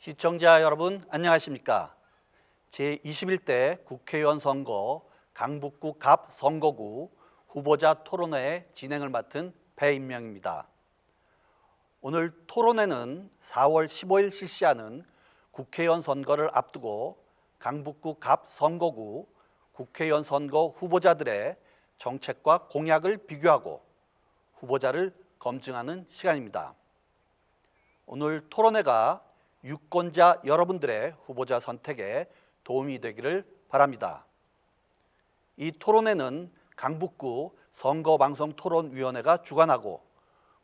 시청자 여러분 안녕하십니까? 제21대 국회의원 선거 강북구 갑 선거구 후보자 토론회 진행을 맡은 배인명입니다. 오늘 토론회는 4월 15일 실시하는 국회의원 선거를 앞두고 강북구 갑 선거구 국회의원 선거 후보자들의 정책과 공약을 비교하고 후보자를 검증하는 시간입니다. 오늘 토론회가 유권자 여러분들의 후보자 선택에 도움이 되기를 바랍니다. 이 토론회는 강북구 선거방송토론위원회가 주관하고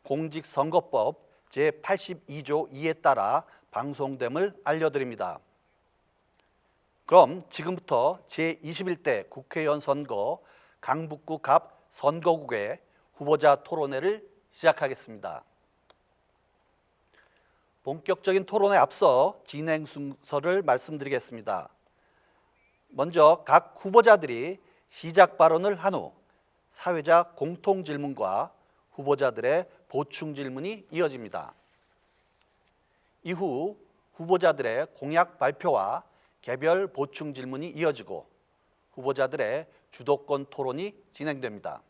공직선거법 제82조 2에 따라 방송됨을 알려드립니다. 그럼 지금부터 제21대 국회의원 선거 강북구 갑 선거구의 후보자 토론회를 시작하겠습니다. 본격적인 토론에 앞서 진행 순서를 말씀드리겠습니다. 먼저 각 후보자들이 시작 발언을 한 후 사회자 공통 질문과 후보자들의 보충 질문이 이어집니다. 이후 후보자들의 공약 발표와 개별 보충 질문이 이어지고 후보자들의 주도권 토론이 진행됩니다.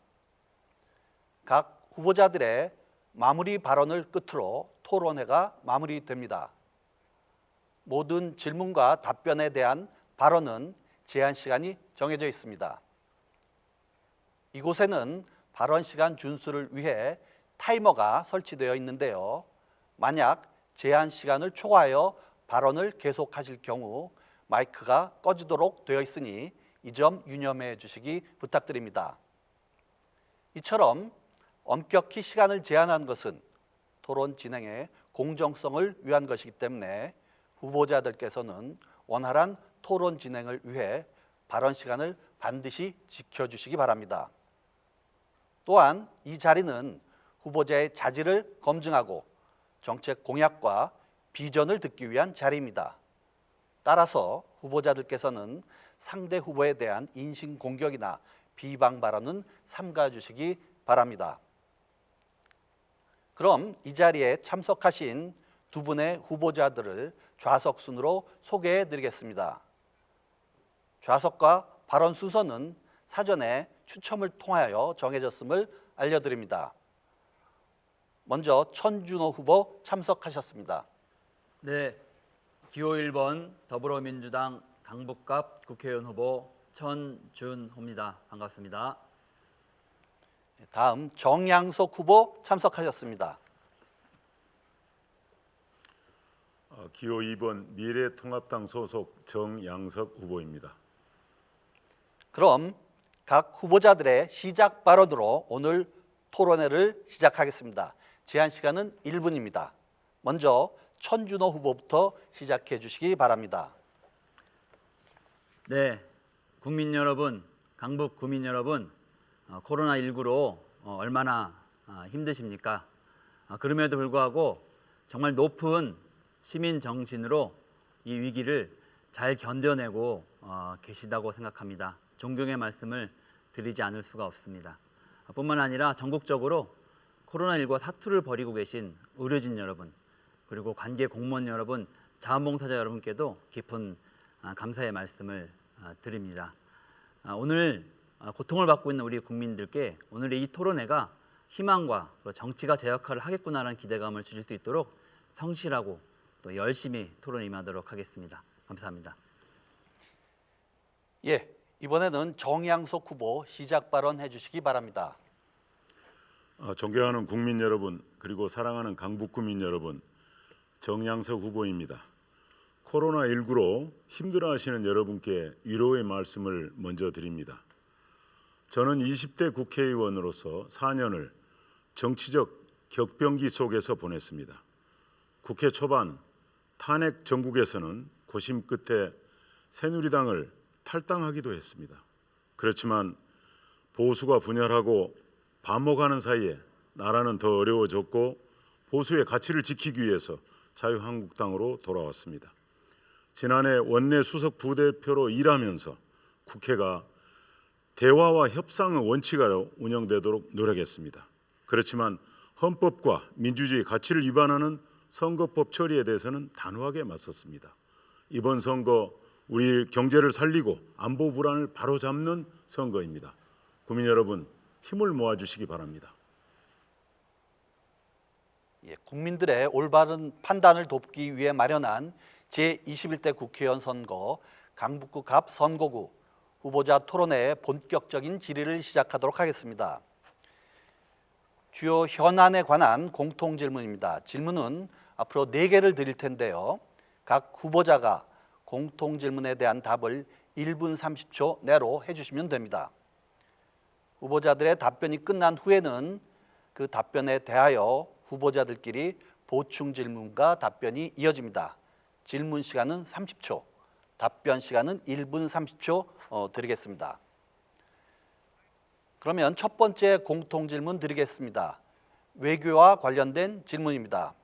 각 후보자들의 마무리 발언을 끝으로 토론회가 마무리됩니다. 모든 질문과 답변에 대한 발언은 제한 시간이 정해져 있습니다. 이곳에는 발언 시간 준수를 위해 타이머가 설치되어 있는데요. 만약 제한 시간을 초과하여 발언을 계속하실 경우 마이크가 꺼지도록 되어 있으니 이 점 유념해 주시기 부탁드립니다. 이처럼 엄격히 시간을 제한한 것은 토론 진행의 공정성을 위한 것이기 때문에 후보자들께서는 원활한 토론 진행을 위해 발언 시간을 반드시 지켜주시기 바랍니다. 또한 이 자리는 후보자의 자질을 검증하고 정책 공약과 비전을 듣기 위한 자리입니다. 따라서 후보자들께서는 상대 후보에 대한 인신공격이나 비방 발언은 삼가 주시기 바랍니다. 그럼 이 자리에 참석하신 두 분의 후보자들을 좌석 순으로 소개해 드리겠습니다. 좌석과 발언 순서는 사전에 추첨을 통하여 정해졌음을 알려드립니다. 먼저 천준호 후보 참석하셨습니다. 네, 기호 1번 더불어민주당 강북갑 국회의원 후보 천준호입니다. 반갑습니다. 다음 정양석 후보 참석하셨습니다. 기호 2번 미래통합당 소속 정양석 후보입니다. 그럼 각 후보자들의 시작 발언으로 오늘 토론회를 시작하겠습니다. 제한 시간은 1분입니다. 먼저 천준호 후보부터 시작해 주시기 바랍니다. 네, 국민 여러분, 강북 구민 여러분, 코로나19로 얼마나 힘드십니까? 그럼에도 불구하고 정말 높은 시민 정신으로 이 위기를 잘 견뎌내고 계시다고 생각합니다. 존경의 말씀을 드리지 않을 수가 없습니다. 뿐만 아니라 전국적으로 코로나19와 사투를 벌이고 계신 의료진 여러분, 그리고 관계 공무원 여러분, 자원봉사자 여러분께도 깊은 감사의 말씀을 드립니다. 오늘 고통을 받고 있는 우리 국민들께 오늘의 이 토론회가 희망과 정치가 제 역할을 하겠구나라는 기대감을 주실 수 있도록 성실하고 또 열심히 토론에 임하도록 하겠습니다. 감사합니다. 예, 이번에는 정양석 후보 시작 발언해 주시기 바랍니다. 존경하는 국민 여러분, 그리고 사랑하는 강북구민 여러분, 정양석 후보입니다. 코로나19로 힘들어하시는 여러분께 위로의 말씀을 먼저 드립니다. 저는 20대 국회의원으로서 4년을 정치적 격변기 속에서 보냈습니다. 국회 초반 탄핵 정국에서는 고심 끝에 새누리당을 탈당하기도 했습니다. 그렇지만 보수가 분열하고 반목하는 사이에 나라는 더 어려워졌고 보수의 가치를 지키기 위해서 자유한국당으로 돌아왔습니다. 지난해 원내 수석 부대표로 일하면서 국회가 대화와 협상의 원칙으로 운영되도록 노력했습니다. 그렇지만 헌법과 민주주의 가치를 위반하는 선거법 처리에 대해서는 단호하게 맞섰습니다. 이번 선거 우리 경제를 살리고 안보 불안을 바로잡는 선거입니다. 국민 여러분 힘을 모아주시기 바랍니다. 예, 국민들의 올바른 판단을 돕기 위해 마련한 제21대 국회의원 선거 강북구 갑 선거구 후보자 토론회의 본격적인 질의를 시작하도록 하겠습니다. 주요 현안에 관한 공통 질문입니다. 질문은 앞으로 4개를 드릴 텐데요. 각 후보자가 공통 질문에 대한 답을 1분 30초 내로 해주시면 됩니다. 후보자들의 답변이 끝난 후에는 그 답변에 대하여 후보자들끼리 보충 질문과 답변이 이어집니다. 질문 시간은 30초, 답변 시간은 1분 30초 드리겠습니다. 그러면 첫 번째 공통 질문 드리겠습니다. 외교와 관련된 질문입니다.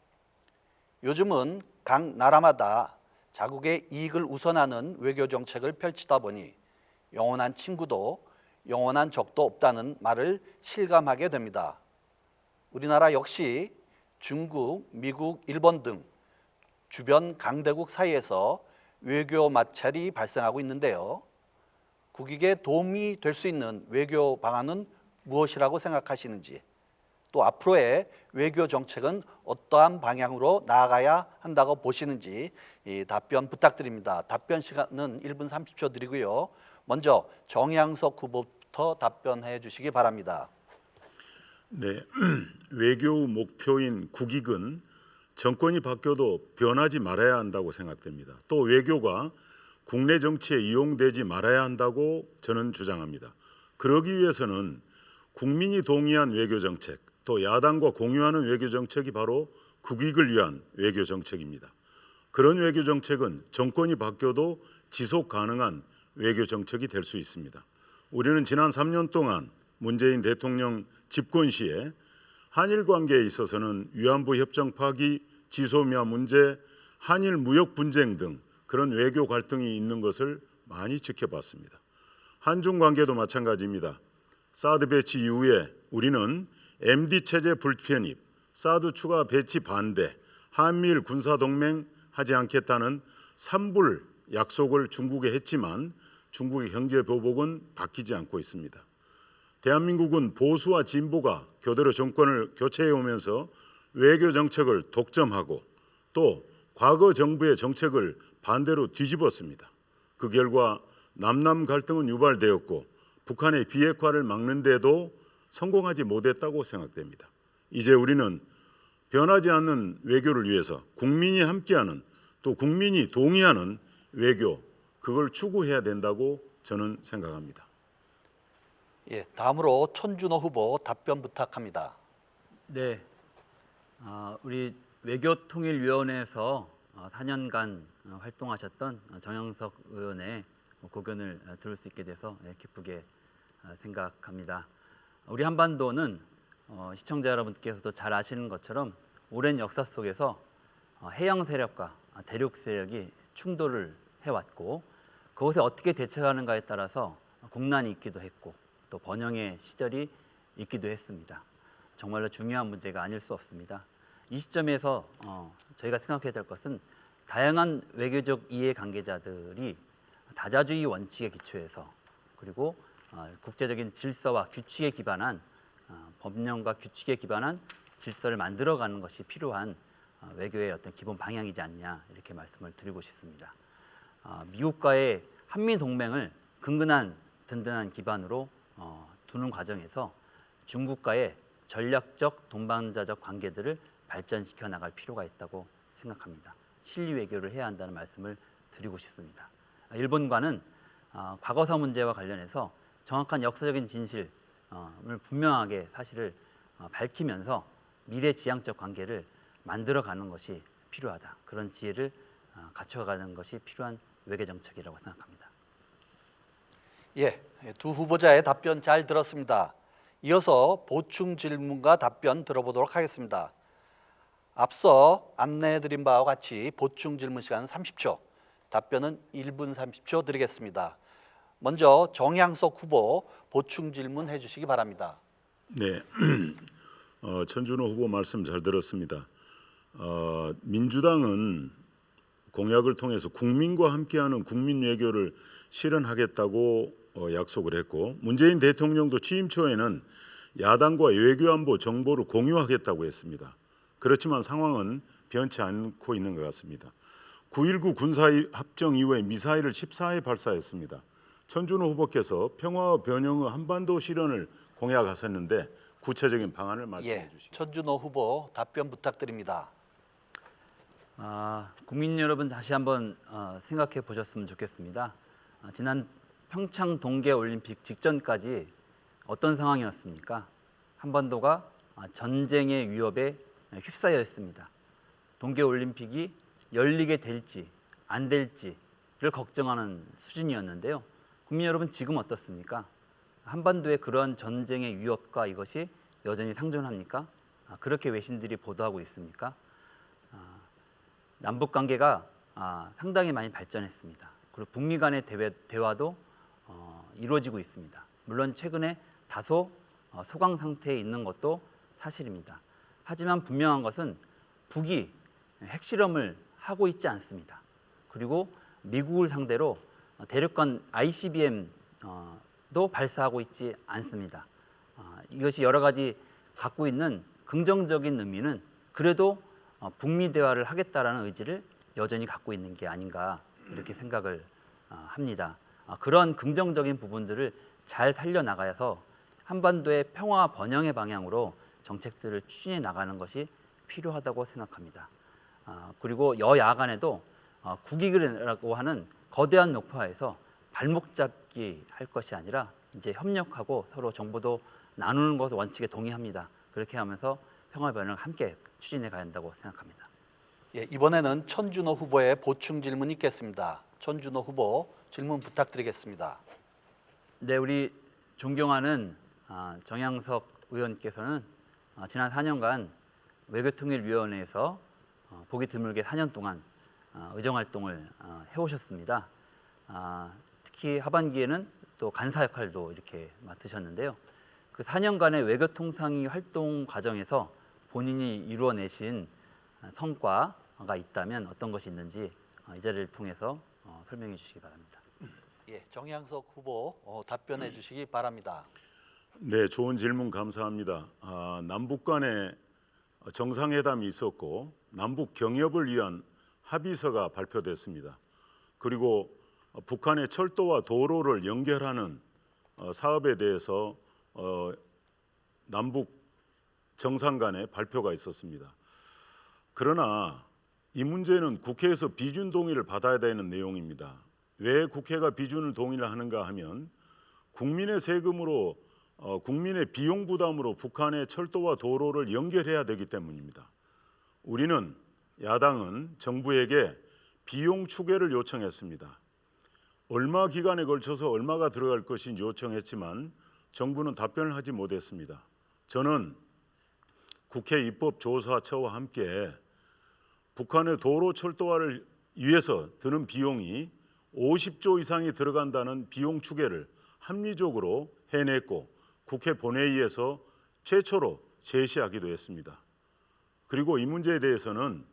요즘은 각 나라마다 자국의 이익을 우선하는 외교 정책을 펼치다 보니 영원한 친구도 영원한 적도 없다는 말을 실감하게 됩니다. 우리나라 역시 중국, 미국, 일본 등 주변 강대국 사이에서 외교 마찰이 발생하고 있는데요. 국익에 도움이 될 수 있는 외교 방안은 무엇이라고 생각하시는지, 또 앞으로의 외교 정책은 어떠한 방향으로 나아가야 한다고 보시는지 답변 부탁드립니다. 답변 시간은 1분 30초 드리고요. 먼저 정양석 후보부터 답변해 주시기 바랍니다. 네, 외교 목표인 국익은 정권이 바뀌어도 변하지 말아야 한다고 생각됩니다. 또 외교가 국내 정치에 이용되지 말아야 한다고 저는 주장합니다. 그러기 위해서는 국민이 동의한 외교 정책, 또 야당과 공유하는 외교 정책이 바로 국익을 위한 외교 정책입니다. 그런 외교 정책은 정권이 바뀌어도 지속 가능한 외교 정책이 될 수 있습니다. 우리는 지난 3년 동안 문재인 대통령 집권 시에 한일 관계에 있어서는 위안부 협정 파기, 지소미아 문제, 한일 무역 분쟁 등 그런 외교 갈등이 있는 것을 많이 지켜봤습니다. 한중 관계도 마찬가지입니다. 사드 배치 이후에 우리는 MD 체제 불편입, 사드 추가 배치 반대, 한미일 군사동맹 하지 않겠다는 삼불 약속을 중국에 했지만 중국의 경제 보복은 바뀌지 않고 있습니다. 대한민국은 보수와 진보가 교대로 정권을 교체해 오면서 외교 정책을 독점하고 또 과거 정부의 정책을 반대로 뒤집었습니다. 그 결과 남남 갈등은 유발되었고 북한의 비핵화를 막는 데도 성공하지 못했다고 생각됩니다. 이제 우리는 변하지 않는 외교를 위해서 국민이 함께하는 또 국민이 동의하는 외교, 그걸 추구해야 된다고 저는 생각합니다. 예, 다음으로 천준호 후보 답변 부탁합니다. 네, 우리 외교통일위원회에서 4년간 활동하셨던 정영석 의원의 고견을 들을 수 있게 돼서 기쁘게 생각합니다. 우리 한반도는 시청자 여러분께서도 잘 아시는 것처럼 오랜 역사 속에서 해양 세력과 대륙 세력이 충돌을 해왔고 그것에 어떻게 대처하는가에 따라서 국난이 있기도 했고 또 번영의 시절이 있기도 했습니다. 정말로 중요한 문제가 아닐 수 없습니다. 이 시점에서 저희가 생각해야 될 것은 다양한 외교적 이해 관계자들이 다자주의 원칙에 기초해서 그리고 국제적인 질서와 규칙에 기반한 법령과 규칙에 기반한 질서를 만들어가는 것이 필요한 외교의 어떤 기본 방향이지 않냐 이렇게 말씀을 드리고 싶습니다. 미국과의 한미 동맹을 근근한 든든한 기반으로 두는 과정에서 중국과의 전략적 동반자적 관계들을 발전시켜 나갈 필요가 있다고 생각합니다. 실리 외교를 해야 한다는 말씀을 드리고 싶습니다. 일본과는 과거사 문제와 관련해서 정확한 역사적인 진실을 분명하게 사실을 밝히면서 미래지향적 관계를 만들어가는 것이 필요하다. 그런 지혜를 갖춰가는 것이 필요한 외교정책이라고 생각합니다. 예, 두 후보자의 답변 잘 들었습니다. 이어서 보충 질문과 답변 들어보도록 하겠습니다. 앞서 안내해드린 바와 같이 보충 질문 시간은 30초, 답변은 1분 30초 드리겠습니다. 먼저 정양석 후보 보충 질문 해주시기 바랍니다. 네, 천준호 후보 말씀 잘 들었습니다. 민주당은 공약을 통해서 국민과 함께하는 국민 외교를 실현하겠다고 약속을 했고, 문재인 대통령도 취임 초에는 야당과 외교안보 정보를 공유하겠다고 했습니다. 그렇지만 상황은 변치 않고 있는 것 같습니다. 9.19 군사합정 이후에 미사일을 14회 발사했습니다. 천준호 후보께서 평화와 변형의 한반도 실현을 공약하셨는데 구체적인 방안을 말씀해 주시죠. 천준호 후보 답변 부탁드립니다. 국민 여러분 다시 한번 생각해 보셨으면 좋겠습니다. 지난 평창 동계 올림픽 직전까지 어떤 상황이었습니까? 한반도가 전쟁의 위협에 휩싸여 있습니다. 동계 올림픽이 열리게 될지 안 될지를 걱정하는 수준이었는데요. 국민 여러분 지금 어떻습니까? 한반도의 그런 전쟁의 위협과 이것이 여전히 상존합니까? 그렇게 외신들이 보도하고 있습니까? 남북 관계가 상당히 많이 발전했습니다. 그리고 북미 간의 대화도 이루어지고 있습니다. 물론 최근에 다소 소강 상태에 있는 것도 사실입니다. 하지만 분명한 것은 북이 핵실험을 하고 있지 않습니다. 그리고 미국을 상대로 대륙간 ICBM도 발사하고 있지 않습니다. 이것이 여러 가지 갖고 있는 긍정적인 의미는 그래도 북미 대화를 하겠다라는 의지를 여전히 갖고 있는 게 아닌가 이렇게 생각을 합니다. 그런 긍정적인 부분들을 잘 살려나가서 한반도의 평화 번영의 방향으로 정책들을 추진해 나가는 것이 필요하다고 생각합니다. 그리고 여야 간에도 국익이라고 하는 거대한 목표하에서 발목 잡기 할 것이 아니라 이제 협력하고 서로 정보도 나누는 것을 원칙에 동의합니다. 그렇게 하면서 평화 번영을 함께 추진해 가야 한다고 생각합니다. 이번에는 천준호 후보의 보충 질문이 있겠습니다. 천준호 후보 질문 부탁드리겠습니다. 네, 우리 존경하는 정양석 의원께서는 지난 4년간 외교통일위원회에서 보기 드물게 4년 동안 의정활동을 해오셨습니다. 특히 하반기에는 또 간사 역할도 이렇게 맡으셨는데요. 그 4년간의 외교통상위 활동 과정에서 본인이 이루어내신 성과가 있다면 어떤 것이 있는지 이 자리를 통해서 설명해 주시기 바랍니다. 정양석 후보 답변해 주시기 바랍니다. 네, 좋은 질문 감사합니다. 남북 간에 정상회담이 있었고 남북 경협을 위한 합의서가 발표됐습니다. 그리고 북한의 철도와 도로를 연결하는 사업에 대해서 남북 정상 간에 발표가 있었습니다. 그러나 이 문제는 국회에서 비준 동의를 받아야 되는 내용입니다. 왜 국회가 비준을 동의를 하는가 하면 국민의 세금으로 국민의 비용 부담으로 북한의 철도와 도로를 연결해야 되기 때문입니다. 우리는 야당은 정부에게 비용 추계를 요청했습니다. 얼마 기간에 걸쳐서 얼마가 들어갈 것인지 요청했지만 정부는 답변을 하지 못했습니다. 저는 국회 입법조사처와 함께 북한의 도로 철도화를 위해서 드는 비용이 50조 이상이 들어간다는 비용 추계를 합리적으로 해냈고 국회 본회의에서 최초로 제시하기도 했습니다. 그리고 이 문제에 대해서는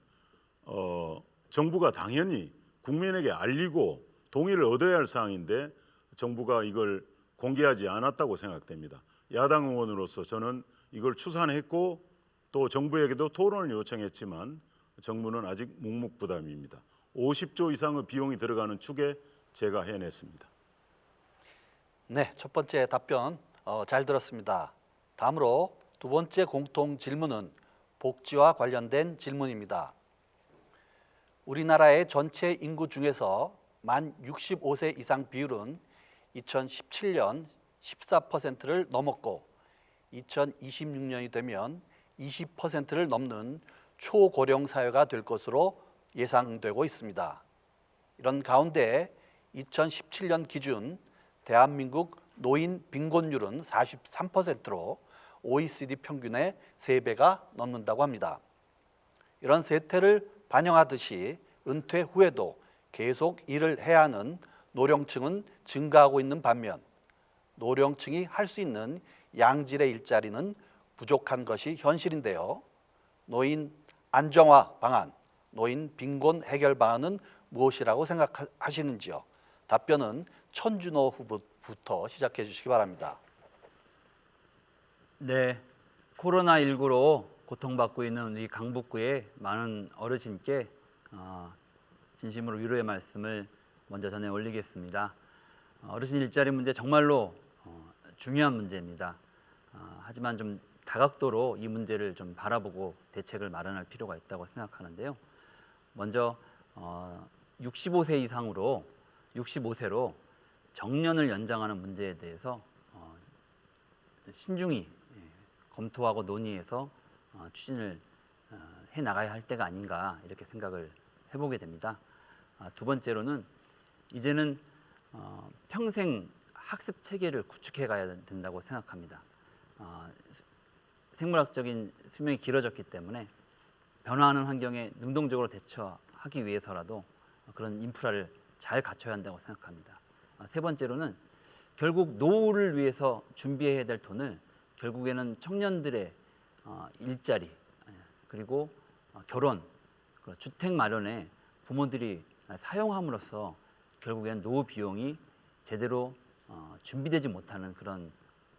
정부가 당연히 국민에게 알리고 동의를 얻어야 할 사항인데 정부가 이걸 공개하지 않았다고 생각됩니다. 야당 의원으로서 저는 이걸 추산했고 또 정부에게도 토론을 요청했지만 정부는 아직 묵묵부답입니다. 50조 이상의 비용이 들어가는 축에 제가 해냈습니다. 네, 첫 번째 답변 잘 들었습니다. 다음으로 두 번째 공통 질문은 복지와 관련된 질문입니다. 우리나라의 전체 인구 중에서 만 65세 이상 비율은 2017년 14%를 넘었고 2026년이 되면 20%를 넘는 초고령 사회가 될 것으로 예상되고 있습니다. 이런 가운데 2017년 기준 대한민국 노인 빈곤율은 43%로 OECD 평균의 3배가 넘는다고 합니다. 이런 세태를 반영하듯이 은퇴 후에도 계속 일을 해야 하는 노령층은 증가하고 있는 반면 노령층이 할 수 있는 양질의 일자리는 부족한 것이 현실인데요. 노인 안정화 방안, 노인 빈곤 해결 방안은 무엇이라고 생각하시는지요? 답변은 천준호 후보부터 시작해 주시기 바랍니다. 네, 코로나19로 고통받고 있는 우리 강북구의 많은 어르신께 진심으로 위로의 말씀을 먼저 전해 올리겠습니다. 어르신 일자리 문제 정말로 중요한 문제입니다. 하지만 좀 다각도로 이 문제를 좀 바라보고 대책을 마련할 필요가 있다고 생각하는데요. 먼저 65세 이상으로 65세로 정년을 연장하는 문제에 대해서 신중히 검토하고 논의해서 추진을 해 나가야 할 때가 아닌가 이렇게 생각을 해보게 됩니다. 두 번째로는 이제는 평생 학습 체계를 구축해 가야 된다고 생각합니다. 생물학적인 수명이 길어졌기 때문에 변화하는 환경에 능동적으로 대처하기 위해서라도 그런 인프라를 잘 갖춰야 한다고 생각합니다. 세 번째로는 결국 노후를 위해서 준비해야 될 돈을 결국에는 청년들의 일자리 그리고 결혼, 주택 마련에 부모들이 사용함으로써 결국엔 노후 비용이 제대로 준비되지 못하는 그런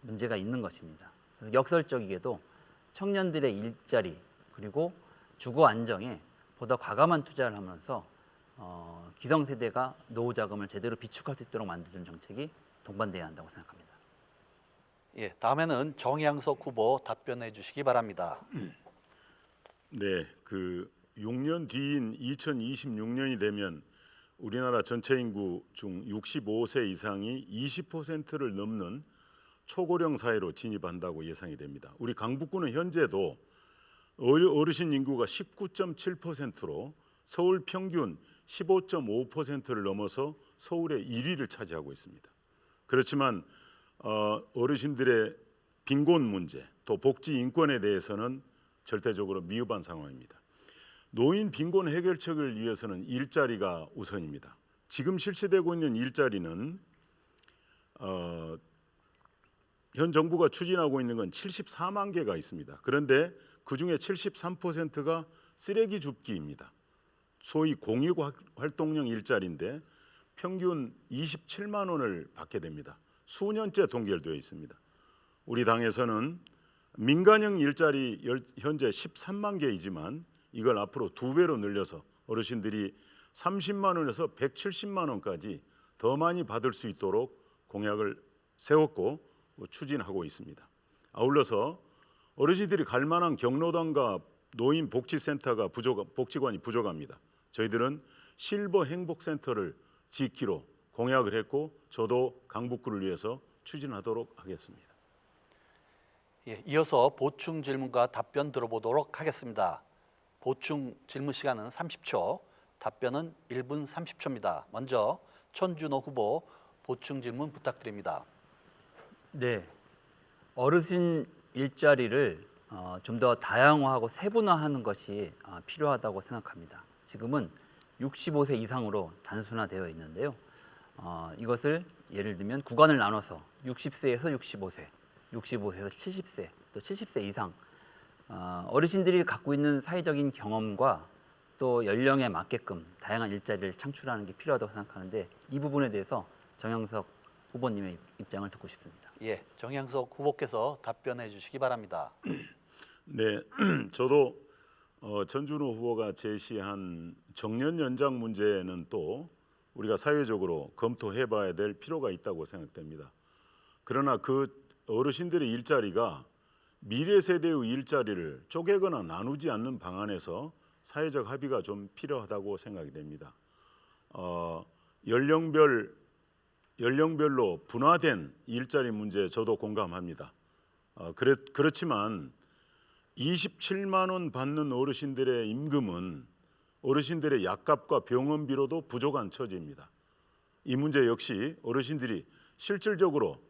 문제가 있는 것입니다. 그래서 역설적이게도 청년들의 일자리 그리고 주거 안정에 보다 과감한 투자를 하면서 기성세대가 노후 자금을 제대로 비축할 수 있도록 만드는 정책이 동반돼야 한다고 생각합니다. 예, 다음에는 정양석 후보 답변해 주시기 바랍니다. 네, 그 6년 뒤인 2026년이 되면 우리나라 전체 인구 중 65세 이상이 20%를 넘는 초고령 사회로 진입한다고 예상이 됩니다. 우리 강북구는 현재도 어르신 인구가 19.7%로 서울 평균 15.5%를 넘어서 서울의 1위를 차지하고 있습니다. 그렇지만 어르신들의 빈곤 문제 또 복지 인권에 대해서는 절대적으로 미흡한 상황입니다. 노인 빈곤 해결책을 위해서는 일자리가 우선입니다. 지금 실시되고 있는 일자리는 현 정부가 추진하고 있는 건 74만 개가 있습니다. 그런데 그 중에 73%가 쓰레기 줍기입니다. 소위 공익활동형 일자리인데 평균 27만 원을 받게 됩니다. 수년째 동결되어 있습니다. 우리 당에서는 민간형 일자리 현재 13만 개이지만 이걸 앞으로 2배로 늘려서 어르신들이 30만 원에서 170만 원까지 더 많이 받을 수 있도록 공약을 세웠고 추진하고 있습니다. 아울러서 어르신들이 갈 만한 경로당과 노인 복지센터가 복지관이 부족합니다. 저희들은 실버 행복센터를 짓기로 공약을 했고 저도 강북구를 위해서 추진하도록 하겠습니다. 예, 이어서 보충 질문과 답변 들어보도록 하겠습니다. 보충 질문 시간은 30초, 답변은 1분 30초입니다. 먼저 천준호 후보 보충 질문 부탁드립니다. 네, 어르신 일자리를 좀 더 다양화하고 세분화하는 것이 필요하다고 생각합니다. 지금은 65세 이상으로 단순화되어 있는데요. 이것을 예를 들면 구간을 나눠서 60세에서 65세, 65세에서 70세, 또 70세 이상 어르신들이 갖고 있는 사회적인 경험과 또 연령에 맞게끔 다양한 일자리를 창출하는 게 필요하다고 생각하는데 이 부분에 대해서 정양석 후보님의 입장을 듣고 싶습니다. 예, 정양석 후보께서 답변해 주시기 바랍니다. 네, 저도 전준호 후보가 제시한 정년 연장 문제는 또 우리가 사회적으로 검토해봐야 될 필요가 있다고 생각됩니다. 그러나 그 어르신들의 일자리가 미래 세대의 일자리를 쪼개거나 나누지 않는 방안에서 사회적 합의가 좀 필요하다고 생각이 됩니다. 연령별로 분화된 일자리 문제 저도 공감합니다. 그렇지만 27만 원 받는 어르신들의 임금은 어르신들의 약값과 병원비로도 부족한 처지입니다. 이 문제 역시 어르신들이 실질적으로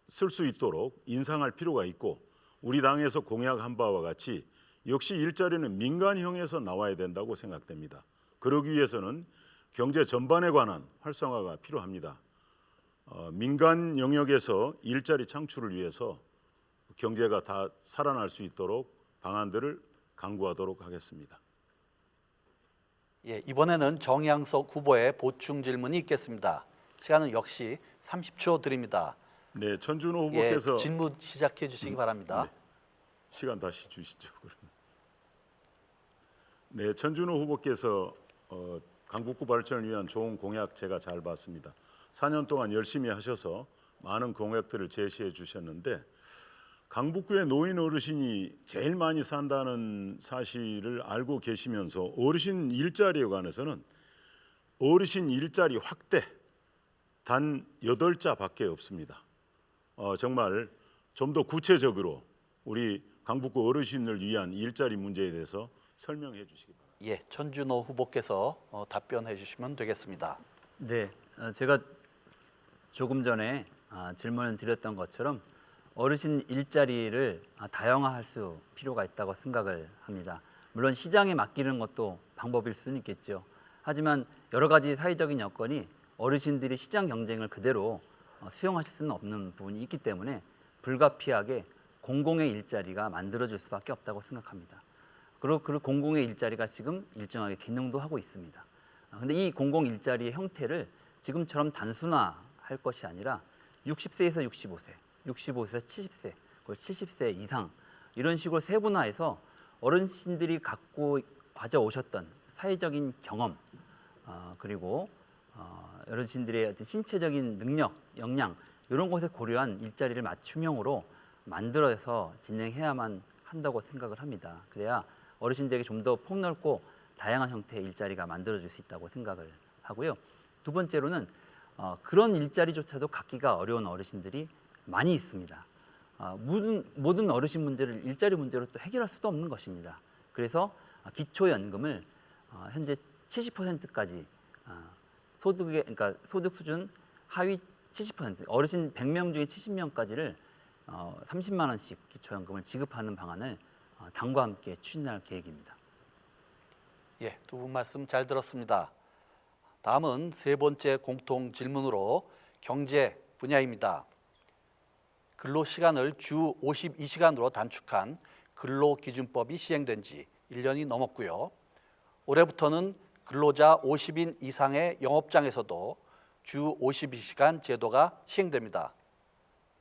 쓸 수 있도록 인상할 필요가 있고 우리 당에서 공약한 바와 같이 역시 일자리는 민간형에서 나와야 된다고 생각됩니다. 그러기 위해서는 경제 전반에 관한 활성화가 필요합니다. 민간 영역에서 일자리 창출을 위해서 경제가 다 살아날 수 있도록 방안들을 강구하도록 하겠습니다. 예, 이번에는 정양석 후보의 보충 질문이 있겠습니다. 시간은 역시 30초 드립니다. 네, 천준호 예, 후보께서 질문 시작해 주시기 바랍니다. 네, 시간 다시 주시죠. 네, 천준호 후보께서 강북구 발전을 위한 좋은 공약 제가 잘 봤습니다. 4년 동안 열심히 하셔서 많은 공약들을 제시해 주셨는데 강북구의 노인 어르신이 제일 많이 산다는 사실을 알고 계시면서 어르신 일자리에 관해서는 어르신 일자리 확대 단 8자밖에 없습니다. 정말 좀 더 구체적으로 우리 강북구 어르신을 위한 일자리 문제에 대해서 설명해 주시기 바랍니다. 예, 천준호 후보께서 답변해 주시면 되겠습니다. 네, 제가 조금 전에 질문을 드렸던 것처럼 어르신 일자리를 다양화할 수 필요가 있다고 생각을 합니다. 물론 시장에 맡기는 것도 방법일 수는 있겠죠. 하지만 여러 가지 사회적인 여건이 어르신들이 시장 경쟁을 그대로 수용하실 수는 없는 부분이 있기 때문에 불가피하게 공공의 일자리가 만들어질 수밖에 없다고 생각합니다. 그리고 그 공공의 일자리가 지금 일정하게 기능도 하고 있습니다. 그런데 이 공공 일자리의 형태를 지금처럼 단순화할 것이 아니라 60세에서 65세, 65세에서 70세, 그리고 70세 이상 이런 식으로 세분화해서 어르신들이 가져오셨던 사회적인 경험 그리고 어르신들의 어떤 신체적인 능력, 역량 이런 것에 고려한 일자리를 맞춤형으로 만들어서 진행해야만 한다고 생각을 합니다. 그래야 어르신들에게 좀 더 폭넓고 다양한 형태의 일자리가 만들어질 수 있다고 생각을 하고요. 두 번째로는 그런 일자리조차도 갖기가 어려운 어르신들이 많이 있습니다. 모든 어르신 문제를 일자리 문제로 또 해결할 수도 없는 것입니다. 그래서 기초연금을 현재 70%까지 그러니까 소득 수준 하위 70% 어르신 100명 중에 70명까지를 30만 원씩 기초연금을 지급하는 방안을 당과 함께 추진할 계획입니다. 예, 두 분 말씀 잘 들었습니다. 다음은 세 번째 공통 질문으로 경제 분야입니다. 근로시간을 주 52시간으로 단축한 근로기준법이 시행된 지 1년이 넘었고요. 올해부터는 근로자 50인 이상의 영업장에서도 주 52시간 제도가 시행됩니다.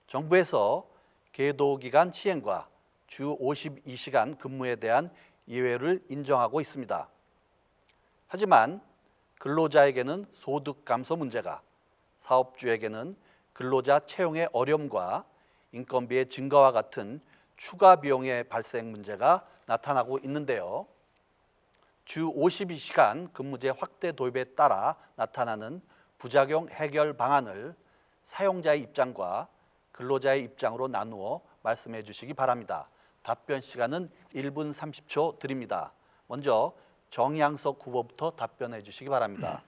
정부에서 계도기간 시행과 주 52시간 근무에 대한 예외를 인정하고 있습니다. 하지만 근로자에게는 소득 감소 문제가, 사업주에게는 근로자 채용의 어려움과 인건비의 증가와 같은 추가 비용의 발생 문제가 나타나고 있는데요. 주 52시간 근무제 확대 도입에 따라 나타나는 부작용 해결 방안을 사용자의 입장과 근로자의 입장으로 나누어 말씀해 주시기 바랍니다. 답변 시간은 1분 30초 드립니다. 먼저 정양석 후보부터 답변해 주시기 바랍니다.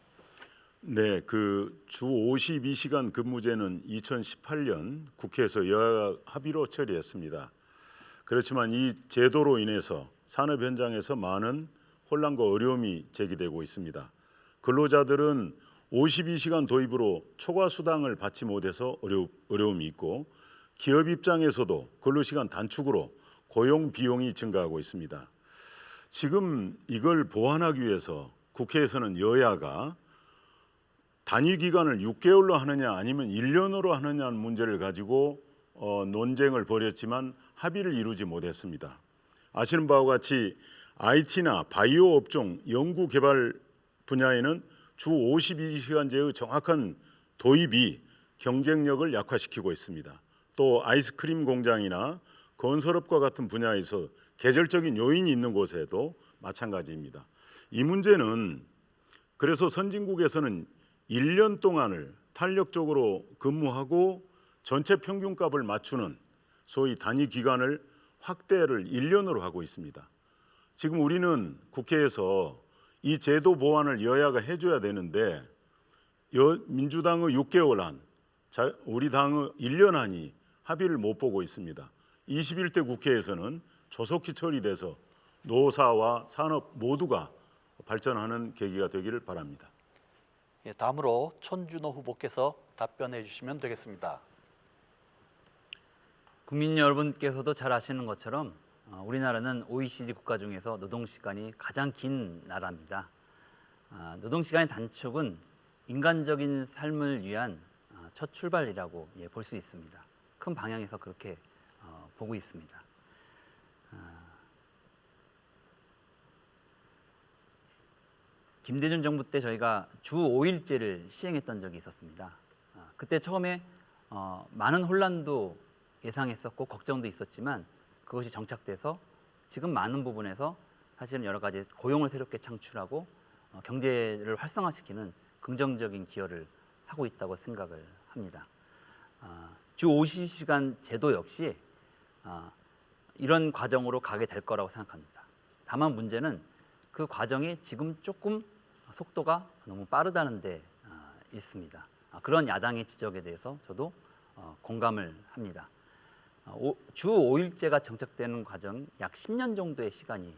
네, 그 주 52시간 근무제는 2018년 국회에서 여야 합의로 처리했습니다. 그렇지만 이 제도로 인해서 산업 현장에서 많은 혼란과 어려움이 제기되고 있습니다. 근로자들은 52시간 도입으로 초과 수당을 받지 못해서 어려움이 있고 기업 입장에서도 근로시간 단축으로 고용 비용이 증가하고 있습니다. 지금 이걸 보완하기 위해서 국회에서는 여야가 단위 기간을 6개월로 하느냐 아니면 1년으로 하느냐는 문제를 가지고 논쟁을 벌였지만 합의를 이루지 못했습니다. 아시는 바와 같이 IT나 바이오 업종 연구 개발 분야에는 주 52시간제의 정확한 도입이 경쟁력을 약화시키고 있습니다. 또 아이스크림 공장이나 건설업과 같은 분야에서 계절적인 요인이 있는 곳에도 마찬가지입니다. 이 문제는 그래서 선진국에서는 1년 동안을 탄력적으로 근무하고 전체 평균값을 맞추는 소위 단위 기간을 확대를 1년으로 하고 있습니다. 지금 우리는 국회에서 이 제도 보완을 여야가 해줘야 되는데 민주당의 6개월 안, 우리 당의 1년 안이 합의를 못 보고 있습니다. 21대 국회에서는 조속히 처리돼서 노사와 산업 모두가 발전하는 계기가 되기를 바랍니다. 예, 다음으로 천준호 후보께서 답변해 주시면 되겠습니다. 국민 여러분께서도 잘 아시는 것처럼 우리나라는 OECD 국가 중에서 노동 시간이 가장 긴 나라입니다. 노동 시간의 단축은 인간적인 삶을 위한 첫 출발이라고 볼 수 있습니다. 큰 방향에서 그렇게 보고 있습니다. 김대중 정부 때 저희가 주 5일제를 시행했던 적이 있었습니다. 그때 처음에 많은 혼란도 예상했었고 걱정도 있었지만 그것이 정착돼서 지금 많은 부분에서 사실은 여러 가지 고용을 새롭게 창출하고 경제를 활성화시키는 긍정적인 기여를 하고 있다고 생각을 합니다. 주 50시간 제도 역시 이런 과정으로 가게 될 거라고 생각합니다. 다만 문제는 그 과정이 지금 조금 속도가 너무 빠르다는 데 있습니다. 그런 야당의 지적에 대해서 저도 공감을 합니다. 주 5일제가 정착되는 과정 약 10년 정도의 시간이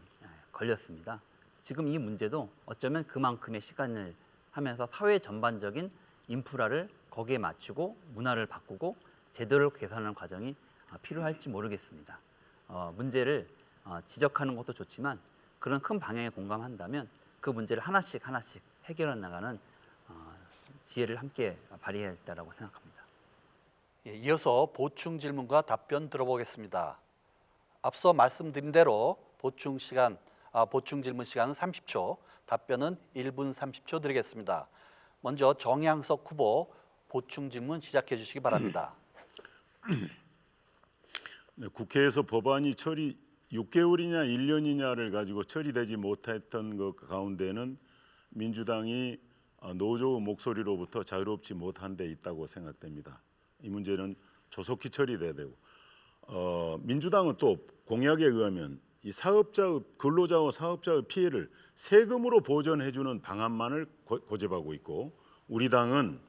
걸렸습니다. 지금 이 문제도 어쩌면 그만큼의 시간을 하면서 사회 전반적인 인프라를 거기에 맞추고 문화를 바꾸고 제도를 개선하는 과정이 필요할지 모르겠습니다. 문제를 지적하는 것도 좋지만 그런 큰 방향에 공감한다면 그 문제를 하나씩 해결해 나가는 지혜를 함께 발휘해야 했다라고 생각합니다. 예, 이어서 보충 질문과 답변 들어보겠습니다. 앞서 말씀드린 대로 보충 질문 시간은 30초, 답변은 1분 30초 드리겠습니다. 먼저 정양석 후보 보충 질문 시작해 주시기 바랍니다. 네, 국회에서 법안이 처리 6개월이냐 1년이냐를 가지고 처리되지 못했던 것 가운데는 민주당이 노조의 목소리로부터 자유롭지 못한 데 있다고 생각됩니다. 이 문제는 조속히 처리돼야 되고 민주당은 또 공약에 의하면 이 근로자와 사업자의 피해를 세금으로 보전해주는 방안만을 고집하고 있고 우리 당은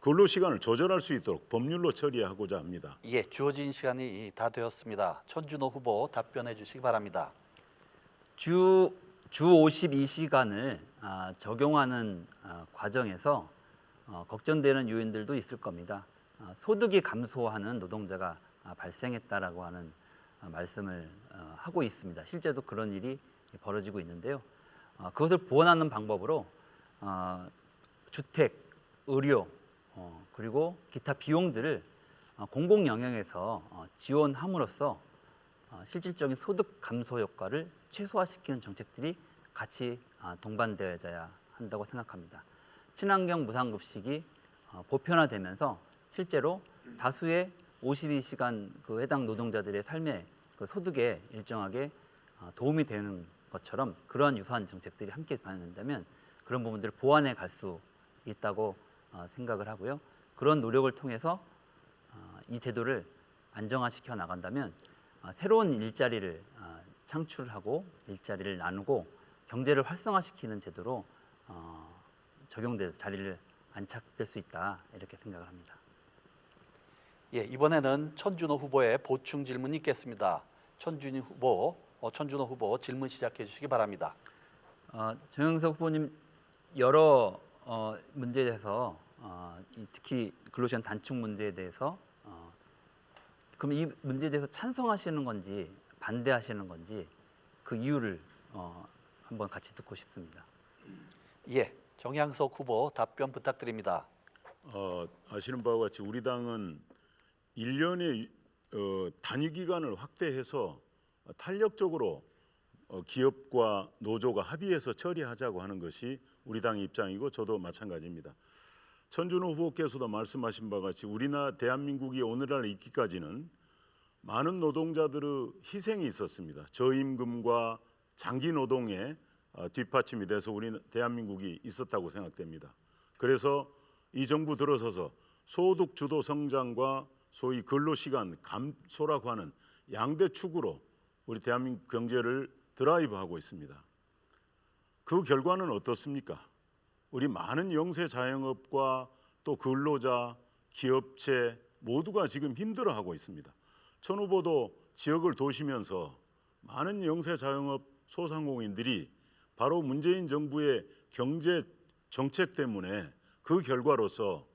근로시간을 조절할 수 있도록 법률로 처리하고자 합니다. 예, 주어진 시간이 다 되었습니다. 천준호 후보 답변해 주시기 바랍니다. 주 52시간을 적용하는 과정에서 걱정되는 요인들도 있을 겁니다. 소득이 감소하는 노동자가 발생했다라고 하는 말씀을 하고 있습니다. 실제로 그런 일이 벌어지고 있는데요. 그것을 보완하는 방법으로 주택, 의료, 그리고 기타 비용들을 공공 영역에서 지원함으로써 실질적인 소득 감소 효과를 최소화시키는 정책들이 같이 동반되어야 한다고 생각합니다. 친환경 무상급식이 보편화되면서 실제로 다수의 52시간 그 해당 노동자들의 삶의 그 소득에 일정하게 도움이 되는 것처럼 그러한 유사한 정책들이 함께 반영된다면 그런 부분들을 보완해 갈 수 있다고 생각을 하고요. 그런 노력을 통해서 이 제도를 안정화시켜 나간다면 새로운 일자리를 창출하고 일자리를 나누고 경제를 활성화시키는 제도로 적용돼서 자리를 안착될 수 있다 이렇게 생각을 합니다. 예, 이번에는 천준호 후보의 보충 질문이 있겠습니다. 천준호 후보 질문 시작해 주시기 바랍니다. 정영석 후보님 여러 문제에 대해서 특히 근로시간 단축 문제에 대해서 그럼 이 문제에 대해서 찬성하시는 건지 반대하시는 건지 그 이유를 한번 같이 듣고 싶습니다. 예, 정양석 후보 답변 부탁드립니다. 아시는 바와 같이 우리 당은 1년의 단위 기간을 확대해서 탄력적으로 기업과 노조가 합의해서 처리하자고 하는 것이 우리 당의 입장이고 저도 마찬가지입니다. 천준호 후보께서도 말씀하신 바와 같이 우리나라 대한민국이 오늘날 있기까지는 많은 노동자들의 희생이 있었습니다. 저임금과 장기 노동에 뒷받침이 돼서 우리 대한민국이 있었다고 생각됩니다. 그래서 이 정부 들어서서 소득 주도 성장과 소위 근로시간 감소라고 하는 양대 축으로 우리 대한민국 경제를 드라이브하고 있습니다. 그 결과는 어떻습니까? 우리 많은 영세 자영업과 또 근로자, 기업체 모두가 지금 힘들어하고 있습니다. 천 후보도 지역을 도시면서 많은 영세 자영업 소상공인들이 바로 문재인 정부의 경제 정책 때문에 그 결과로서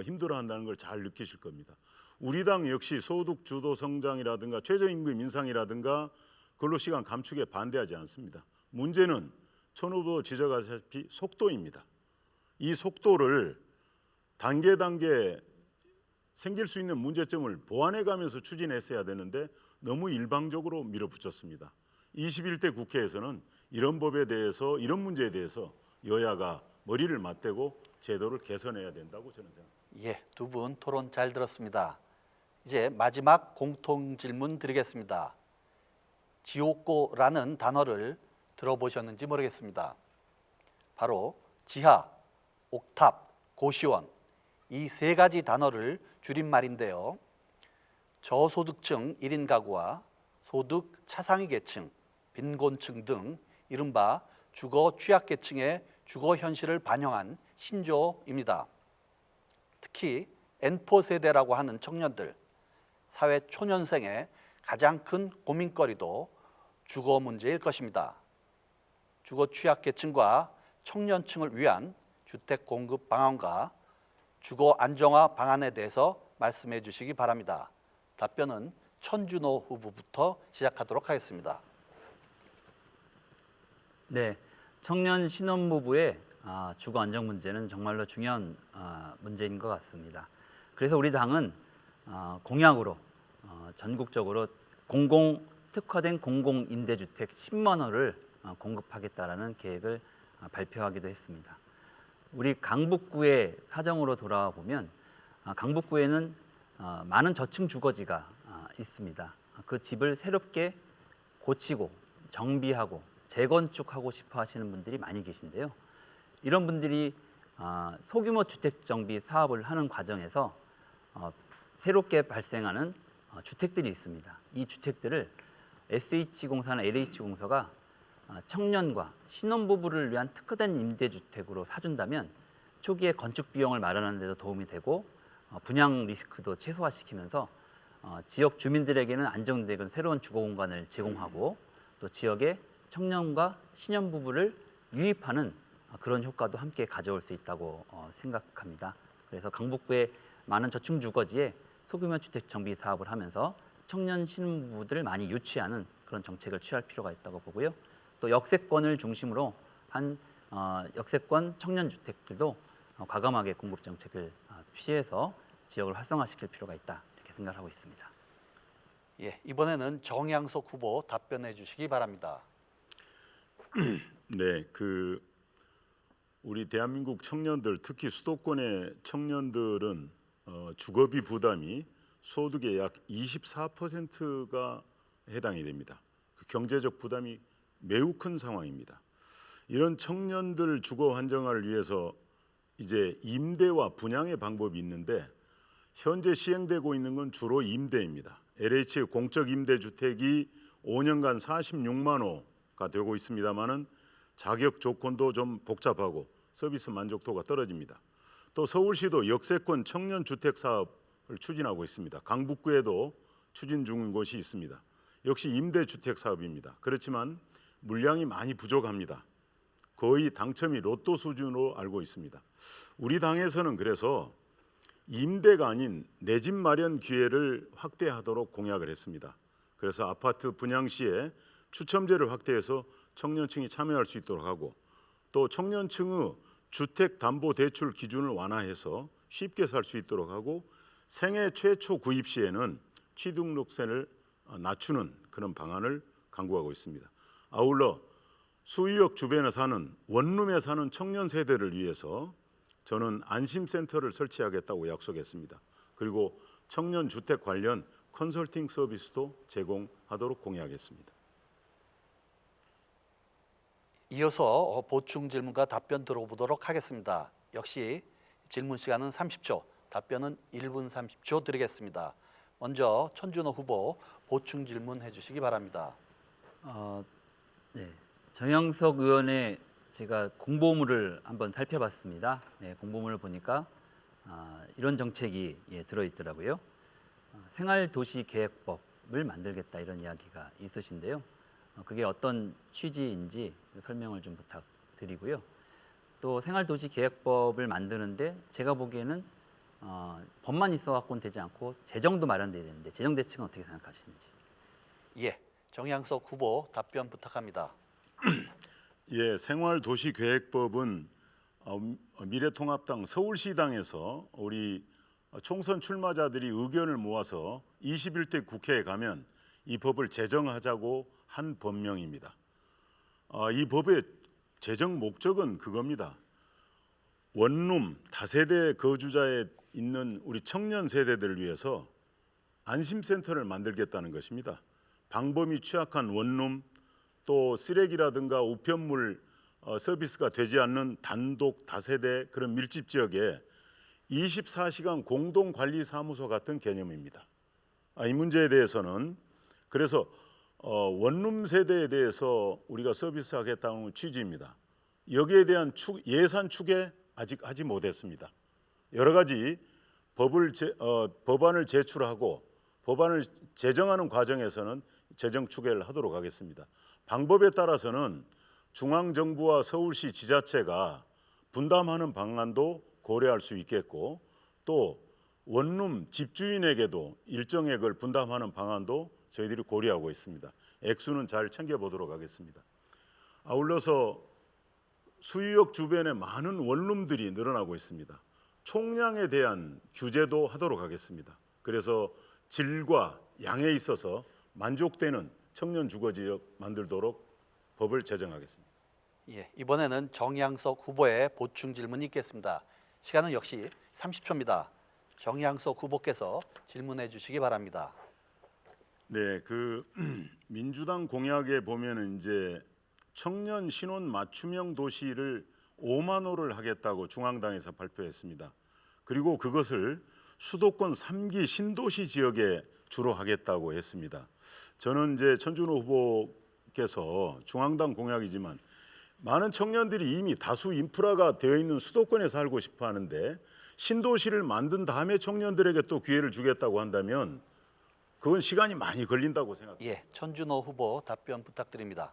힘들어한다는 걸 잘 느끼실 겁니다. 우리 당 역시 소득 주도 성장이라든가 최저임금 인상이라든가 근로시간 감축에 반대하지 않습니다. 문제는 천 후보 지적하셨다시피 속도입니다. 이 속도를 단계 생길 수 있는 문제점을 보완해가면서 추진했어야 되는데 너무 일방적으로 밀어붙였습니다. 21대 국회에서는 이런 법에 대해서 이런 문제에 대해서 여야가 머리를 맞대고 제도를 개선해야 된다고 저는 생각합니다. 예, 두 분 토론 잘 들었습니다. 이제 마지막 공통 질문 드리겠습니다. 지옥고라는 단어를 들어보셨는지 모르겠습니다. 바로 지하, 옥탑, 고시원 이 세 가지 단어를 줄임말인데요. 저소득층 1인 가구와 소득 차상위 계층, 빈곤층 등 이른바 주거 취약계층의 주거 현실을 반영한 신조어입니다. 특히 N4 세대라고 하는 청년들, 사회 초년생의 가장 큰 고민거리도 주거 문제일 것입니다. 주거 취약계층과 청년층을 위한 주택 공급 방안과 주거 안정화 방안에 대해서 말씀해 주시기 바랍니다. 답변은 천준호 후보부터 시작하도록 하겠습니다. 네, 청년 신혼부부의 주거 안정 문제는 정말로 중요한 문제인 것 같습니다. 그래서 우리 당은 공약으로 전국적으로 특화된 공공임대주택 10만 호를 공급하겠다라는 계획을 발표하기도 했습니다. 우리 강북구의 사정으로 돌아와 보면 강북구에는 많은 저층 주거지가 있습니다. 그 집을 새롭게 고치고 정비하고 재건축하고 싶어 하시는 분들이 많이 계신데요. 이런 분들이 소규모 주택 정비 사업을 하는 과정에서 새롭게 발생하는 주택들이 있습니다. 이 주택들을 SH공사나 LH공사가 청년과 신혼부부를 위한 특화된 임대주택으로 사준다면 초기에 건축 비용을 마련하는 데도 도움이 되고 분양 리스크도 최소화시키면서 지역 주민들에게는 안정되는 새로운 주거 공간을 제공하고 또 지역의 청년과 신혼부부를 유입하는 그런 효과도 함께 가져올 수 있다고 생각합니다. 그래서 강북구의 많은 저층 주거지에 소규모 주택 정비 사업을 하면서 청년 신혼부부들을 많이 유치하는 그런 정책을 취할 필요가 있다고 보고요. 또 역세권을 중심으로 한 역세권 청년 주택들도 과감하게 공급 정책을 피해서 지역을 활성화시킬 필요가 있다 이렇게 생각하고 있습니다. 예, 이번에는 정양석 후보 답변해 주시기 바랍니다. 네, 우리 대한민국 청년들 특히 수도권의 청년들은 주거비 부담이 소득의 약 24%가 해당이 됩니다. 그 경제적 부담이 매우 큰 상황입니다. 이런 청년들 주거 안정화를 위해서 이제 임대와 분양의 방법이 있는데 현재 시행되고 있는 건 주로 임대입니다. LH의 공적 임대주택이 5년간 46만 호가 되고 있습니다만은 자격 조건도 좀 복잡하고 서비스 만족도가 떨어집니다. 또 서울시도 역세권 청년 주택 사업을 추진하고 있습니다. 강북구에도 추진 중인 곳이 있습니다. 역시 임대주택 사업입니다. 그렇지만 물량이 많이 부족합니다. 거의 당첨이 로또 수준으로 알고 있습니다. 우리 당에서는 그래서 임대가 아닌 내 집 마련 기회를 확대하도록 공약을 했습니다. 그래서 아파트 분양 시에 추첨제를 확대해서 청년층이 참여할 수 있도록 하고 또 청년층의 주택담보대출 기준을 완화해서 쉽게 살 수 있도록 하고 생애 최초 구입 시에는 취등록세를 낮추는 그런 방안을 강구하고 있습니다. 아울러 수유역 주변에 사는 원룸에 사는 청년 세대를 위해서 저는 안심센터를 설치하겠다고 약속했습니다. 그리고 청년 주택 관련 컨설팅 서비스도 제공하도록 공약했습니다. 이어서 보충 질문과 답변 들어보도록 하겠습니다. 역시 질문 시간은 30초, 답변은 1분 30초 드리겠습니다. 먼저 천준호 후보 보충 질문 해주시기 바랍니다. 네, 정영석 의원의 제가 공보물을 한번 살펴봤습니다. 네, 공보물을 보니까 이런 정책이 들어있더라고요. 생활도시계획법을 만들겠다 이런 이야기가 있으신데요. 그게 어떤 취지인지 설명을 좀 부탁드리고요. 또 생활도시계획법을 만드는데 제가 보기에는 법만 있어 갖고는 되지 않고 재정도 마련돼야 되는데 재정 대책은 어떻게 생각하시는지? 예, 정양석 후보 답변 부탁합니다. 예, 생활도시계획법은 미래통합당 서울시당에서 우리 총선 출마자들이 의견을 모아서 21대 국회에 가면 이 법을 제정하자고 한 법령입니다. 이 법의 제정 목적은 그겁니다. 원룸 다세대 거주자에 있는 우리 청년 세대들을 위해서 안심센터를 만들겠다는 것입니다. 방범이 취약한 원룸, 또 쓰레기라든가 우편물 서비스가 되지 않는 단독 다세대 그런 밀집 지역에 24시간 공동관리사무소 같은 개념입니다. 이 문제에 대해서는 그래서 원룸 세대에 대해서 우리가 서비스하겠다는 취지입니다. 여기에 대한 예산 추계 아직 하지 못했습니다. 여러 가지 법안을 제출하고 법안을 제정하는 과정에서는 재정 추계를 하도록 하겠습니다. 방법에 따라서는 중앙정부와 서울시 지자체가 분담하는 방안도 고려할 수 있겠고 또 원룸 집주인에게도 일정액을 분담하는 방안도 저희들이 고려하고 있습니다. 액수는 잘 챙겨보도록 하겠습니다. 아울러서 수유역 주변에 많은 원룸들이 늘어나고 있습니다. 총량에 대한 규제도 하도록 하겠습니다. 그래서 질과 양에 있어서 만족되는 청년 주거지역 만들도록 법을 제정하겠습니다. 예, 이번에는 정양석 후보의 보충 질문이 있겠습니다. 시간은 역시 30초입니다. 정양석 후보께서 질문해 주시기 바랍니다. 네, 민주당 공약에 보면은 이제 청년 신혼 맞춤형 도시를 5만 호를 하겠다고 중앙당에서 발표했습니다. 그리고 그것을 수도권 3기 신도시 지역에 주로 하겠다고 했습니다. 저는 이제 천준호 후보께서 중앙당 공약이지만 많은 청년들이 이미 다수 인프라가 되어 있는 수도권에 살고 싶어 하는데 신도시를 만든 다음에 청년들에게 또 기회를 주겠다고 한다면 그건 시간이 많이 걸린다고 생각합니다. 예, 천준호 후보 답변 부탁드립니다.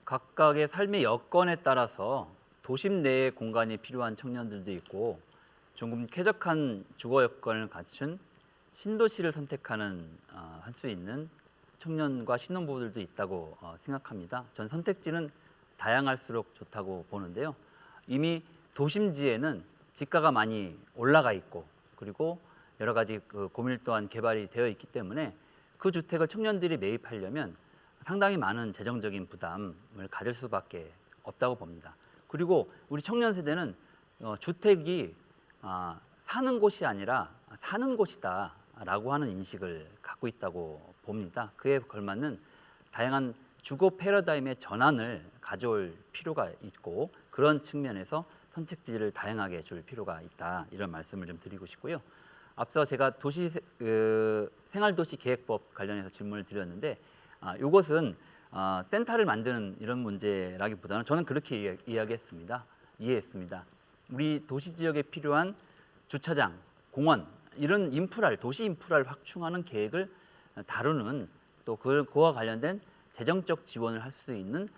각각의 삶의 여건에 따라서 도심 내에 공간이 필요한 청년들도 있고 조금 쾌적한 주거 여건을 갖춘 신도시를 선택하는 할 수 있는 청년과 신혼부부들도 있다고 생각합니다. 전 선택지는 다양할수록 좋다고 보는데요. 이미 도심지에는 지가가 많이 올라가 있고 그리고 여러 가지 고밀 또한 개발이 되어 있기 때문에 그 주택을 청년들이 매입하려면 상당히 많은 재정적인 부담을 가질 수밖에 없다고 봅니다. 그리고 우리 청년 세대는 주택이 사는 곳이 아니라 사는 곳이다라고 하는 인식을 갖고 있다고 봅니다. 그에 걸맞는 다양한 주거 패러다임의 전환을 가져올 필요가 있고 그런 측면에서 선택지를 다양하게 줄 필요가 있다 이런 말씀을 좀 드리고 싶고요. 앞서 제가 생활도시계획법 관련해서 질문을 드렸는데 이것은 센터를 만드는 이런 문제라기보다는 저는 그렇게 이해했습니다. 우리 도시 지역에 필요한 주차장, 공원 이런 인프라를 도시 인프라를 확충하는 계획을 다루는 또 그와 관련된 재정적 지원을 할 수 있는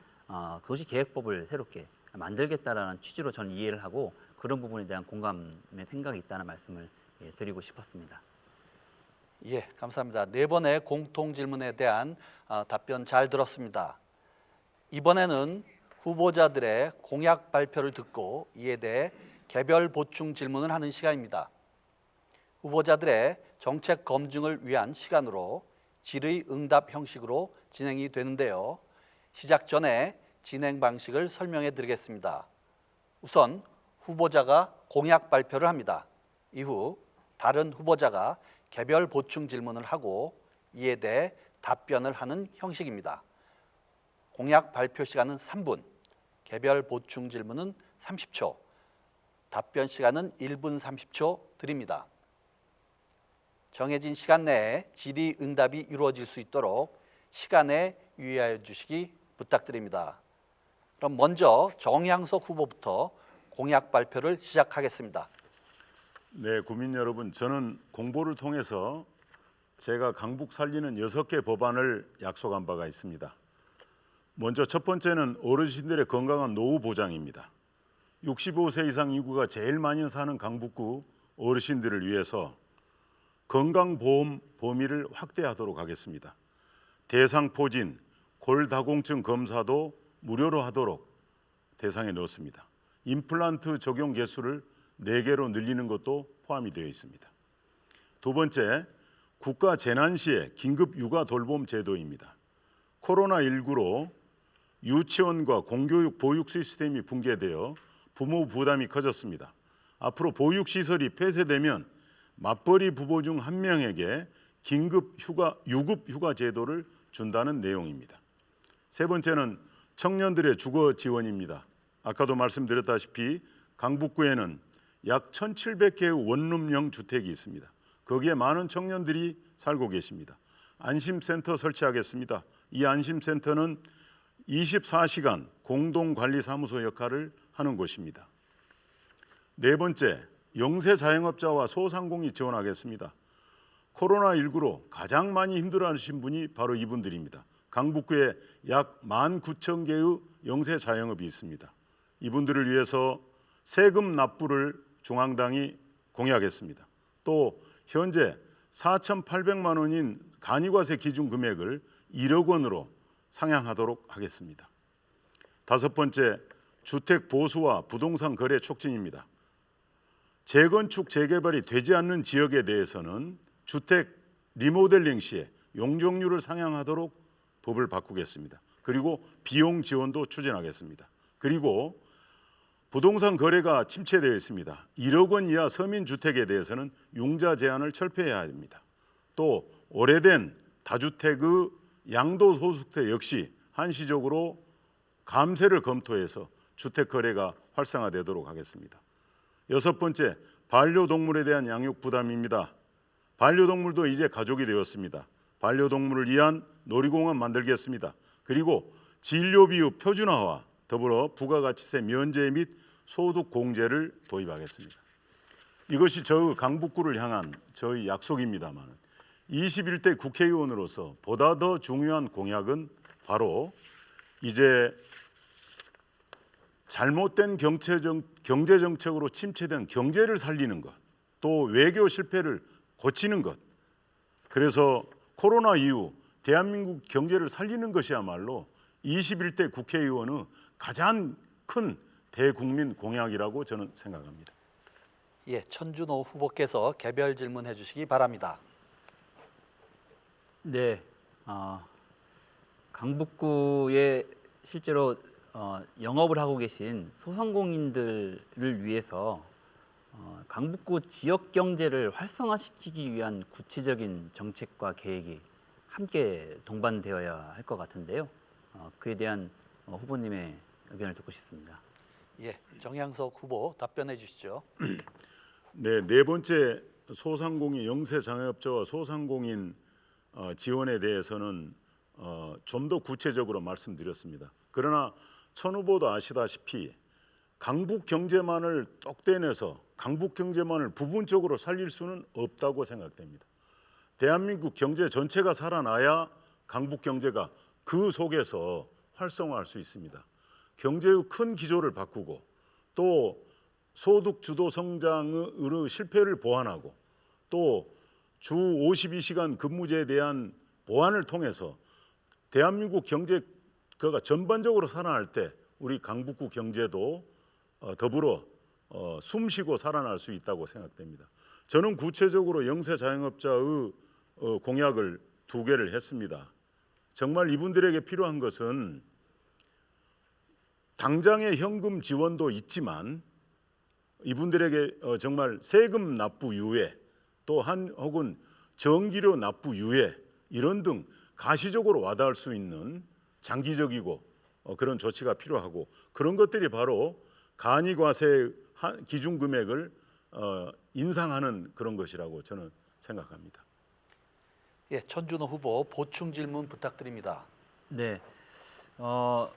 도시계획법을 새롭게 만들겠다라는 취지로 저는 이해를 하고 그런 부분에 대한 공감의 생각이 있다는 말씀을 드리고 싶었습니다. 예, 감사합니다. 네 번의 공통 질문에 대한 답변 잘 들었습니다. 이번에는 후보자들의 공약 발표를 듣고 이에 대해 개별 보충 질문을 하는 시간입니다. 후보자들의 정책 검증을 위한 시간으로 질의응답 형식으로 진행이 되는데요. 시작 전에 진행 방식을 설명해 드리겠습니다. 우선 후보자가 공약 발표를 합니다. 이후 다른 후보자가 개별 보충 질문을 하고 이에 대해 답변을 하는 형식입니다. 공약 발표 시간은 3분, 개별 보충 질문은 30초, 답변 시간은 1분 30초 드립니다. 정해진 시간 내에 질의응답이 이루어질 수 있도록 시간에 유의하여 주시기 부탁드립니다. 그럼 먼저 정양석 후보부터 공약 발표를 시작하겠습니다. 네, 국민 여러분, 저는 공보를 통해서 제가 강북 살리는 6개 법안을 약속한 바가 있습니다. 먼저 첫 번째는 어르신들의 건강한 노후 보장입니다. 65세 이상 인구가 제일 많이 사는 강북구 어르신들을 위해서 건강보험 범위를 확대하도록 하겠습니다. 대상포진, 골다공증 검사도 무료로 하도록 대상에 넣었습니다. 임플란트 적용 개수를 4개로 늘리는 것도 포함이 되어 있습니다. 두 번째, 국가 재난 시에 긴급 육아 돌봄 제도입니다. 코로나19로 유치원과 공교육 보육 시스템이 붕괴되어 부모 부담이 커졌습니다. 앞으로 보육 시설이 폐쇄되면 맞벌이 부부 중 한 명에게 긴급 휴가, 유급 휴가 제도를 준다는 내용입니다. 세 번째는 청년들의 주거 지원입니다. 아까도 말씀드렸다시피 강북구에는 약 1,700개의 원룸형 주택이 있습니다. 거기에 많은 청년들이 살고 계십니다. 안심센터 설치하겠습니다. 이 안심센터는 24시간 공동관리사무소 역할을 하는 곳입니다. 네 번째, 영세 자영업자와 소상공인 지원하겠습니다. 코로나19로 가장 많이 힘들어하신 분이 바로 이분들입니다. 강북구에 약 19,000개의 영세 자영업이 있습니다. 이분들을 위해서 세금 납부를 중앙당이 공약했습니다. 또 현재 4,800만 원인 간이과세 기준 금액을 1억 원으로 상향하도록 하겠습니다. 다섯 번째, 주택 보수와 부동산 거래 촉진입니다. 재건축, 재개발이 되지 않는 지역에 대해서는 주택 리모델링 시에 용적률을 상향하도록 법을 바꾸겠습니다. 그리고 비용 지원도 추진하겠습니다. 그리고 부동산 거래가 침체되어 있습니다. 1억 원 이하 서민주택에 대해서는 융자 제한을 철폐해야 합니다. 또 오래된 다주택의 양도소득세 역시 한시적으로 감세를 검토해서 주택 거래가 활성화되도록 하겠습니다. 여섯 번째, 반려동물에 대한 양육 부담입니다. 반려동물도 이제 가족이 되었습니다. 반려동물을 위한 놀이공원 만들겠습니다. 그리고 진료비의 표준화와 더불어 부가가치세 면제 및 소득 공제를 도입하겠습니다. 이것이 저희 강북구를 향한 저희 약속입니다만 21대 국회의원으로서 보다 더 중요한 공약은 바로 이제 잘못된 경제정책으로 침체된 경제를 살리는 것, 또 외교 실패를 고치는 것. 그래서 코로나 이후 대한민국 경제를 살리는 것이야말로 21대 국회의원의 가장 큰 대국민 공약이라고 저는 생각합니다. 예, 천준호 후보께서 개별 질문해 주시기 바랍니다. 네, 강북구에 실제로 영업을 하고 계신 소상공인들을 위해서 강북구 지역 경제를 활성화시키기 위한 구체적인 정책과 계획이 함께 동반되어야 할 것 같은데요. 그에 대한 후보님의 의견을 듣고 싶습니다. 예, 정양석 후보 답변해 주시죠. 네, 네 번째 소상공인 영세 자영업자와 소상공인 지원에 대해서는 좀 더 구체적으로 말씀드렸습니다. 그러나 천 후보도 아시다시피 강북 경제만을 떡대내서 강북 경제만을 부분적으로 살릴 수는 없다고 생각됩니다. 대한민국 경제 전체가 살아나야 강북 경제가 그 속에서 활성화할 수 있습니다. 경제의 큰 기조를 바꾸고 또 소득 주도 성장의 실패를 보완하고 또 주 52시간 근무제에 대한 보완을 통해서 대한민국 경제가 전반적으로 살아날 때 우리 강북구 경제도 더불어 숨쉬고 살아날 수 있다고 생각됩니다. 저는 구체적으로 영세 자영업자의 공약을 2개를 했습니다. 정말 이분들에게 필요한 것은 당장의 현금 지원도 있지만 이분들에게 정말 세금 납부 유예 또한 혹은 전기료 납부 유예 이런 등 가시적으로 와닿을 수 있는 장기적이고 그런 조치가 필요하고 그런 것들이 바로 간이과세 기준 금액을 인상하는 그런 것이라고 저는 생각합니다. 예, 천준호 후보 보충 질문 부탁드립니다. 네,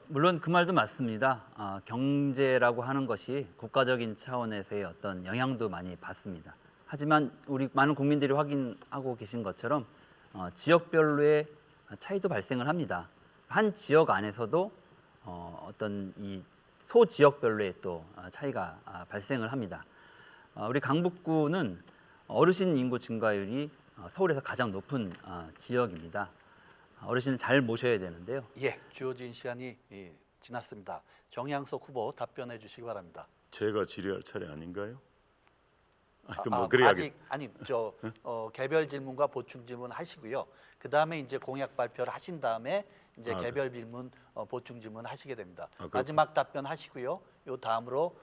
물론 그 말도 맞습니다. 경제라고 하는 것이 국가적인 차원에서의 어떤 영향도 많이 받습니다. 하지만 우리 많은 국민들이 확인하고 계신 것처럼 지역별로의 차이도 발생을 합니다. 한 지역 안에서도 어떤 이 소지역별로의 또 차이가 발생을 합니다. 우리 강북구는 어르신 인구 증가율이 서울에서 가장 높은 지역입니다. 어르신을 잘 모셔야 되는데요. 예, 주어진 시간이 지났습니다. 정양석 후보 답변해 주시기 바랍니다. 제가 질의할 차례 아닌가요? 하여튼 아, 뭐 그래야겠. 아직 아니 개별 질문과 보충 질문 하시고요. 그 다음에 이제 공약 발표를 하신 다음에 이제 아, 개별 질문, 보충 질문 하시게 됩니다. 아, 마지막 답변 하시고요. 요 다음으로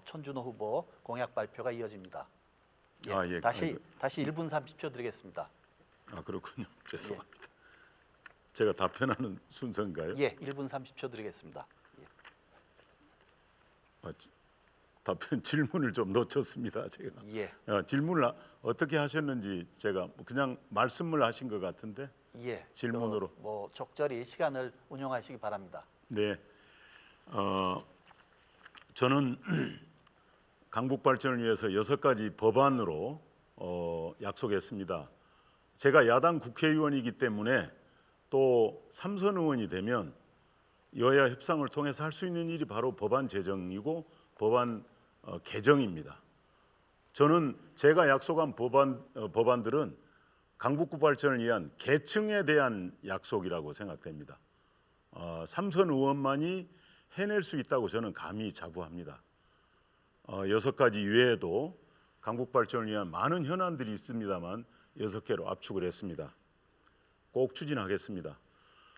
천준호 후보 공약 발표가 이어집니다. 예, 아, 예. 다시 1분 30초 드리겠습니다. 아 그렇군요. 죄송합니다. 제가 답변하는 순서인가요? 예, 1분 30초 드리겠습니다. 예. 답변 질문을 좀 놓쳤습니다. 제가 예. 질문을 어떻게 하셨는지 제가 그냥 말씀을 하신 것 같은데 예, 질문으로. 뭐 적절히 시간을 운용하시기 바랍니다. 네, 저는 강북 발전을 위해서 6가지 법안으로 약속했습니다. 제가 야당 국회의원이기 때문에 또 3선 의원이 되면 여야 협상을 통해서 할 수 있는 일이 바로 법안 제정이고 법안 개정입니다. 저는 제가 약속한 법안들은 강북구 발전을 위한 계층에 대한 약속이라고 생각됩니다. 3선 의원만이 해낼 수 있다고 저는 감히 자부합니다. 6가지 이외에도 강북 발전을 위한 많은 현안들이 있습니다만 6개로 압축을 했습니다. 꼭 추진하겠습니다.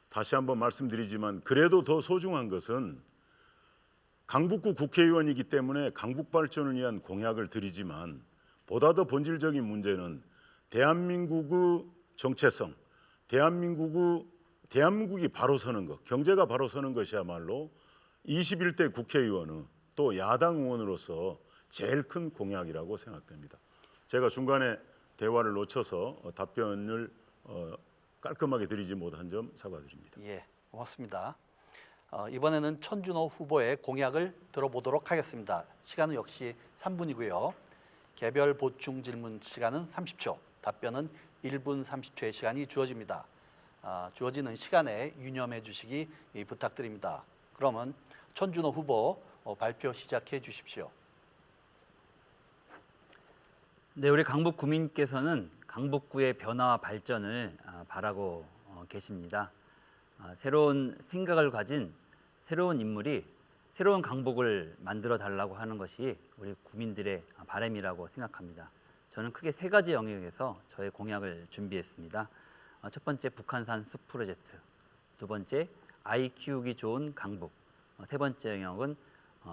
다시 한번 말씀드리지만 그래도 더 소중한 것은 강북구 국회의원이기 때문에 강북 발전을 위한 공약을 드리지만 보다 더 본질적인 문제는 대한민국의 정체성, 대한민국이 바로 서는 것, 경제가 바로 서는 것이야말로 21대 국회의원의 또 야당 의원으로서 제일 큰 공약이라고 생각됩니다. 제가 중간에 대화를 놓쳐서 답변을 깔끔하게 드리지 못한 점 사과드립니다. 예, 고맙습니다. 이번에는 천준호 후보의 공약을 들어보도록 하겠습니다. 시간은 역시 3분이고요. 개별 보충 질문 시간은 30초, 답변은 1분 30초의 시간이 주어집니다. 주어지는 시간에 유념해 주시기 부탁드립니다. 그러면 천준호 후보 발표 시작해 주십시오. 네, 우리 강북 구민께서는 강북구의 변화와 발전을 바라고 계십니다. 새로운 생각을 가진 새로운 인물이 새로운 강북을 만들어 달라고 하는 것이 우리 구민들의 바람이라고 생각합니다. 저는 크게 3가지 영역에서 저의 공약을 준비했습니다. 첫 번째 북한산 숲 프로젝트, 두 번째 아이 키우기 좋은 강북, 세 번째 영역은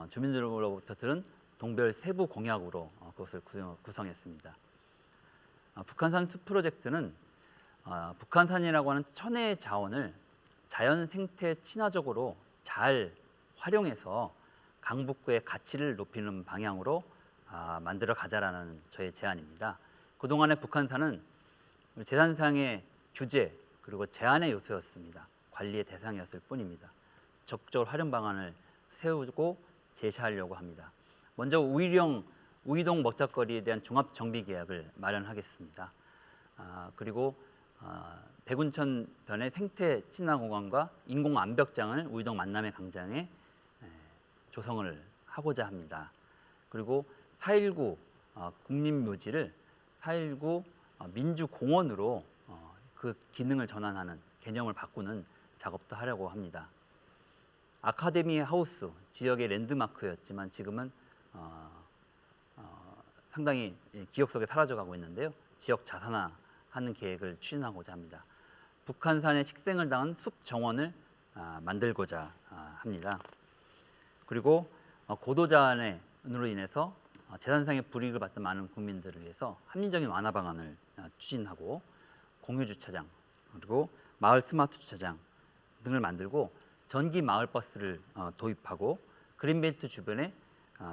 주민들로부터 들은 동별 세부 공약으로 그것을 구성했습니다. 북한산 숲 프로젝트는 북한산이라고 하는 천혜의 자원을 자연 생태 친화적으로 잘 활용해서 강북구의 가치를 높이는 방향으로 만들어 가자라는 저의 제안입니다. 그동안의 북한산은 재산상의 규제 그리고 제한의 요소였습니다. 관리의 대상이었을 뿐입니다. 적극적으로 활용 방안을 세우고 제시하려고 합니다. 먼저 우이동 먹자거리에 대한 종합 정비 계약을 마련하겠습니다. 그리고 백운천 변의 생태 친화 공간과 인공 암벽장을 우이동 만남의 강장에 조성을 하고자 합니다. 그리고 4.19 국립묘지를 4.19 민주공원으로 그 기능을 전환하는 개념을 바꾸는 작업도 하려고 합니다. 아카데미 하우스 지역의 랜드마크였지만 지금은 상당히 기억 속에 사라져가고 있는데요. 지역 자산화하는 계획을 추진하고자 합니다. 북한산의 식생을 당한 숲 정원을 만들고자 합니다. 그리고 고도 자연으로 인해서 재산상의 불이익을 받던 많은 국민들을 위해서 합리적인 완화 방안을 추진하고 공유 주차장 그리고 마을 스마트 주차장 등을 만들고 전기 마을 버스를 도입하고 그린벨트 주변에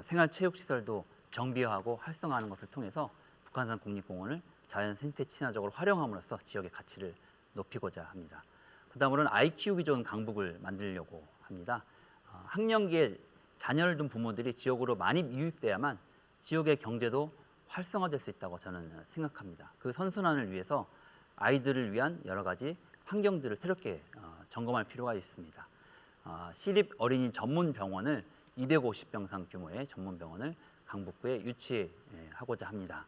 생활체육시설도 정비화하고 활성화하는 것을 통해서 북한산 국립공원을 자연 생태 친화적으로 활용함으로써 지역의 가치를 높이고자 합니다. 그 다음으로는 아이 키우기 좋은 강북을 만들려고 합니다. 학령기에 자녀를 둔 부모들이 지역으로 많이 유입돼야만 지역의 경제도 활성화될 수 있다고 저는 생각합니다. 그 선순환을 위해서 아이들을 위한 여러 가지 환경들을 새롭게 점검할 필요가 있습니다. 시립 어린이 전문 병원을 250병상 규모의 전문 병원을 강북구에 유치하고자 합니다.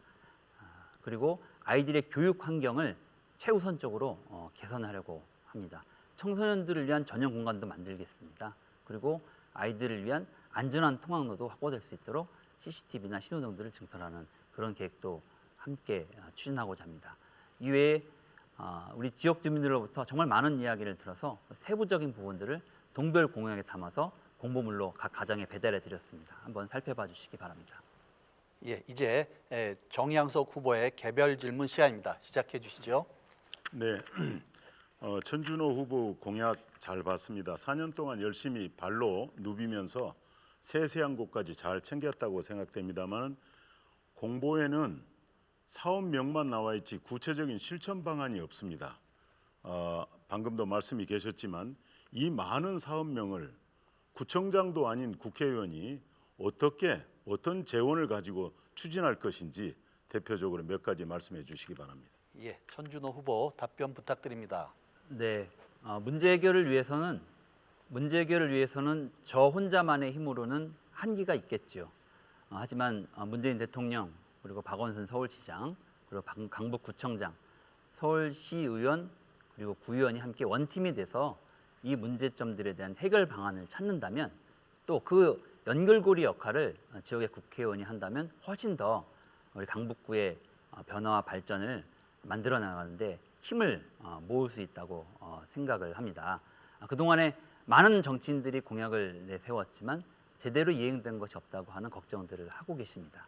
그리고 아이들의 교육 환경을 최우선적으로 개선하려고 합니다. 청소년들을 위한 전용 공간도 만들겠습니다. 그리고 아이들을 위한 안전한 통학로도 확보될 수 있도록 CCTV나 신호등들을 증설하는 그런 계획도 함께 추진하고자 합니다. 이외에 우리 지역 주민들로부터 정말 많은 이야기를 들어서 세부적인 부분들을 동별 공약에 담아서 공보물로 각 가정에 배달해 드렸습니다. 한번 살펴봐 주시기 바랍니다. 예, 이제 정양석 후보의 개별 질문 시간입니다. 시작해 주시죠. 네, 천준호 후보 공약 잘 봤습니다. 4년 동안 열심히 발로 누비면서 세세한 곳까지 잘 챙겼다고 생각됩니다만 공보에는 사업명만 나와 있지 구체적인 실천 방안이 없습니다. 방금도 말씀이 계셨지만 이 많은 사업명을 구청장도 아닌 국회의원이 어떤 재원을 가지고 추진할 것인지 대표적으로 몇 가지 말씀해 주시기 바랍니다. 예, 천준호 후보 답변 부탁드립니다. 네, 문제 해결을 위해서는 저 혼자만의 힘으로는 한계가 있겠죠. 하지만 문재인 대통령 그리고 박원순 서울시장 그리고 강북구청장, 서울시의원 그리고 구의원이 함께 원팀이 돼서 이 문제점들에 대한 해결 방안을 찾는다면 또 그 연결고리 역할을 지역의 국회의원이 한다면 훨씬 더 우리 강북구의 변화와 발전을 만들어 나가는데 힘을 모을 수 있다고 생각을 합니다. 그동안에 많은 정치인들이 공약을 내세웠지만 제대로 이행된 것이 없다고 하는 걱정들을 하고 계십니다.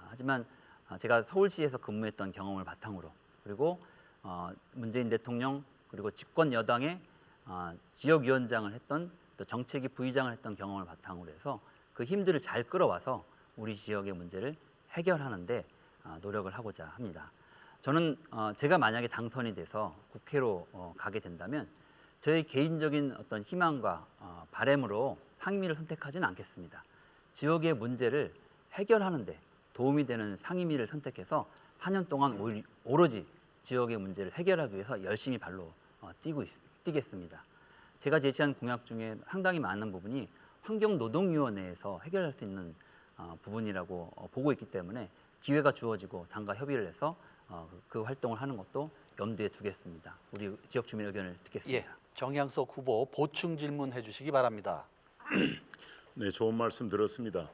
하지만 제가 서울시에서 근무했던 경험을 바탕으로 그리고 문재인 대통령 그리고 집권 여당의 지역위원장을 했던 또 정책위 부의장을 했던 경험을 바탕으로 해서 그 힘들을 잘 끌어와서 우리 지역의 문제를 해결하는데 노력을 하고자 합니다. 저는 제가 만약에 당선이 돼서 국회로 가게 된다면 저의 개인적인 어떤 희망과 바람으로 상임위를 선택하지는 않겠습니다. 지역의 문제를 해결하는데 도움이 되는 상임위를 선택해서 4년 동안 오로지 지역의 문제를 해결하기 위해서 열심히 발로 뛰겠습니다. 제가 제시한 공약 중에 상당히 많은 부분이 환경노동위원회에서 해결할 수 있는 부분이라고 보고 있기 때문에 기회가 주어지고 당과 협의를 해서 그 활동을 하는 것도 염두에 두겠습니다. 우리 지역 주민 의견을 듣겠습니다. 예, 정양석 후보 보충 질문해 주시기 바랍니다. 네, 좋은 말씀 들었습니다.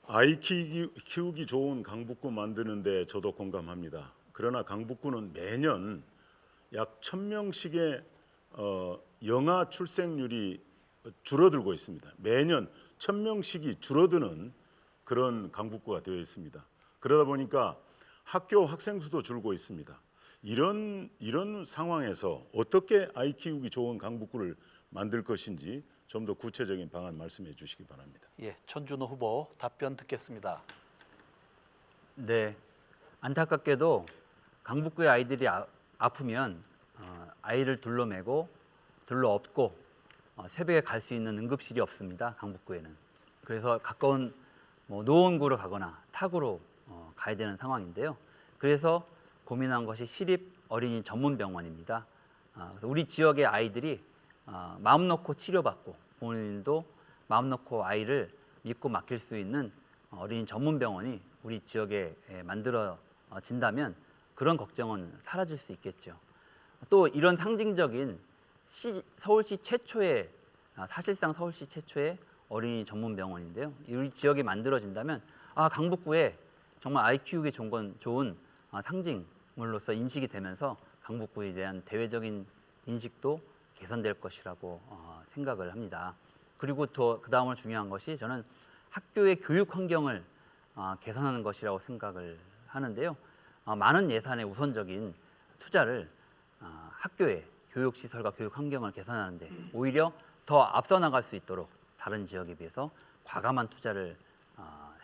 아이 키우기 좋은 강북구 만드는데 저도 공감합니다. 그러나 강북구는 매년 약 1,000명씩의 영아 출생률이 줄어들고 있습니다. 매년 1,000명씩이 줄어드는 그런 강북구가 되어 있습니다. 그러다 보니까 학교 학생 수도 줄고 있습니다. 이런 상황에서 어떻게 아이 키우기 좋은 강북구를 만들 것인지 좀 더 구체적인 방안 말씀해 주시기 바랍니다. 예, 천준호 후보 답변 듣겠습니다. 네, 안타깝게도 강북구의 아이들이 아프면 아이를 둘러매고 둘러엎고 새벽에 갈 수 있는 응급실이 없습니다. 강북구에는. 그래서 가까운 노원구로 가거나 타구로 가야 되는 상황인데요. 그래서 고민한 것이 시립 어린이 전문 병원입니다. 우리 지역의 아이들이 마음 놓고 치료받고 본인도 마음 놓고 아이를 믿고 맡길 수 있는 어린이 전문 병원이 우리 지역에 만들어진다면 그런 걱정은 사라질 수 있겠죠. 또 이런 상징적인 서울시 최초의 사실상 서울시 최초의 어린이 전문 병원인데요. 우리 지역에 만들어진다면 강북구에 정말 아이 키우기 좋은 상징물로서 인식이 되면서 강북구에 대한 대외적인 인식도 개선될 것이라고 생각을 합니다. 그리고 또 그 다음으로 중요한 것이 저는 학교의 교육 환경을 개선하는 것이라고 생각을 하는데요. 많은 예산의 우선적인 투자를 학교의 교육 시설과 교육 환경을 개선하는데 오히려 더 앞서 나갈 수 있도록 다른 지역에 비해서 과감한 투자를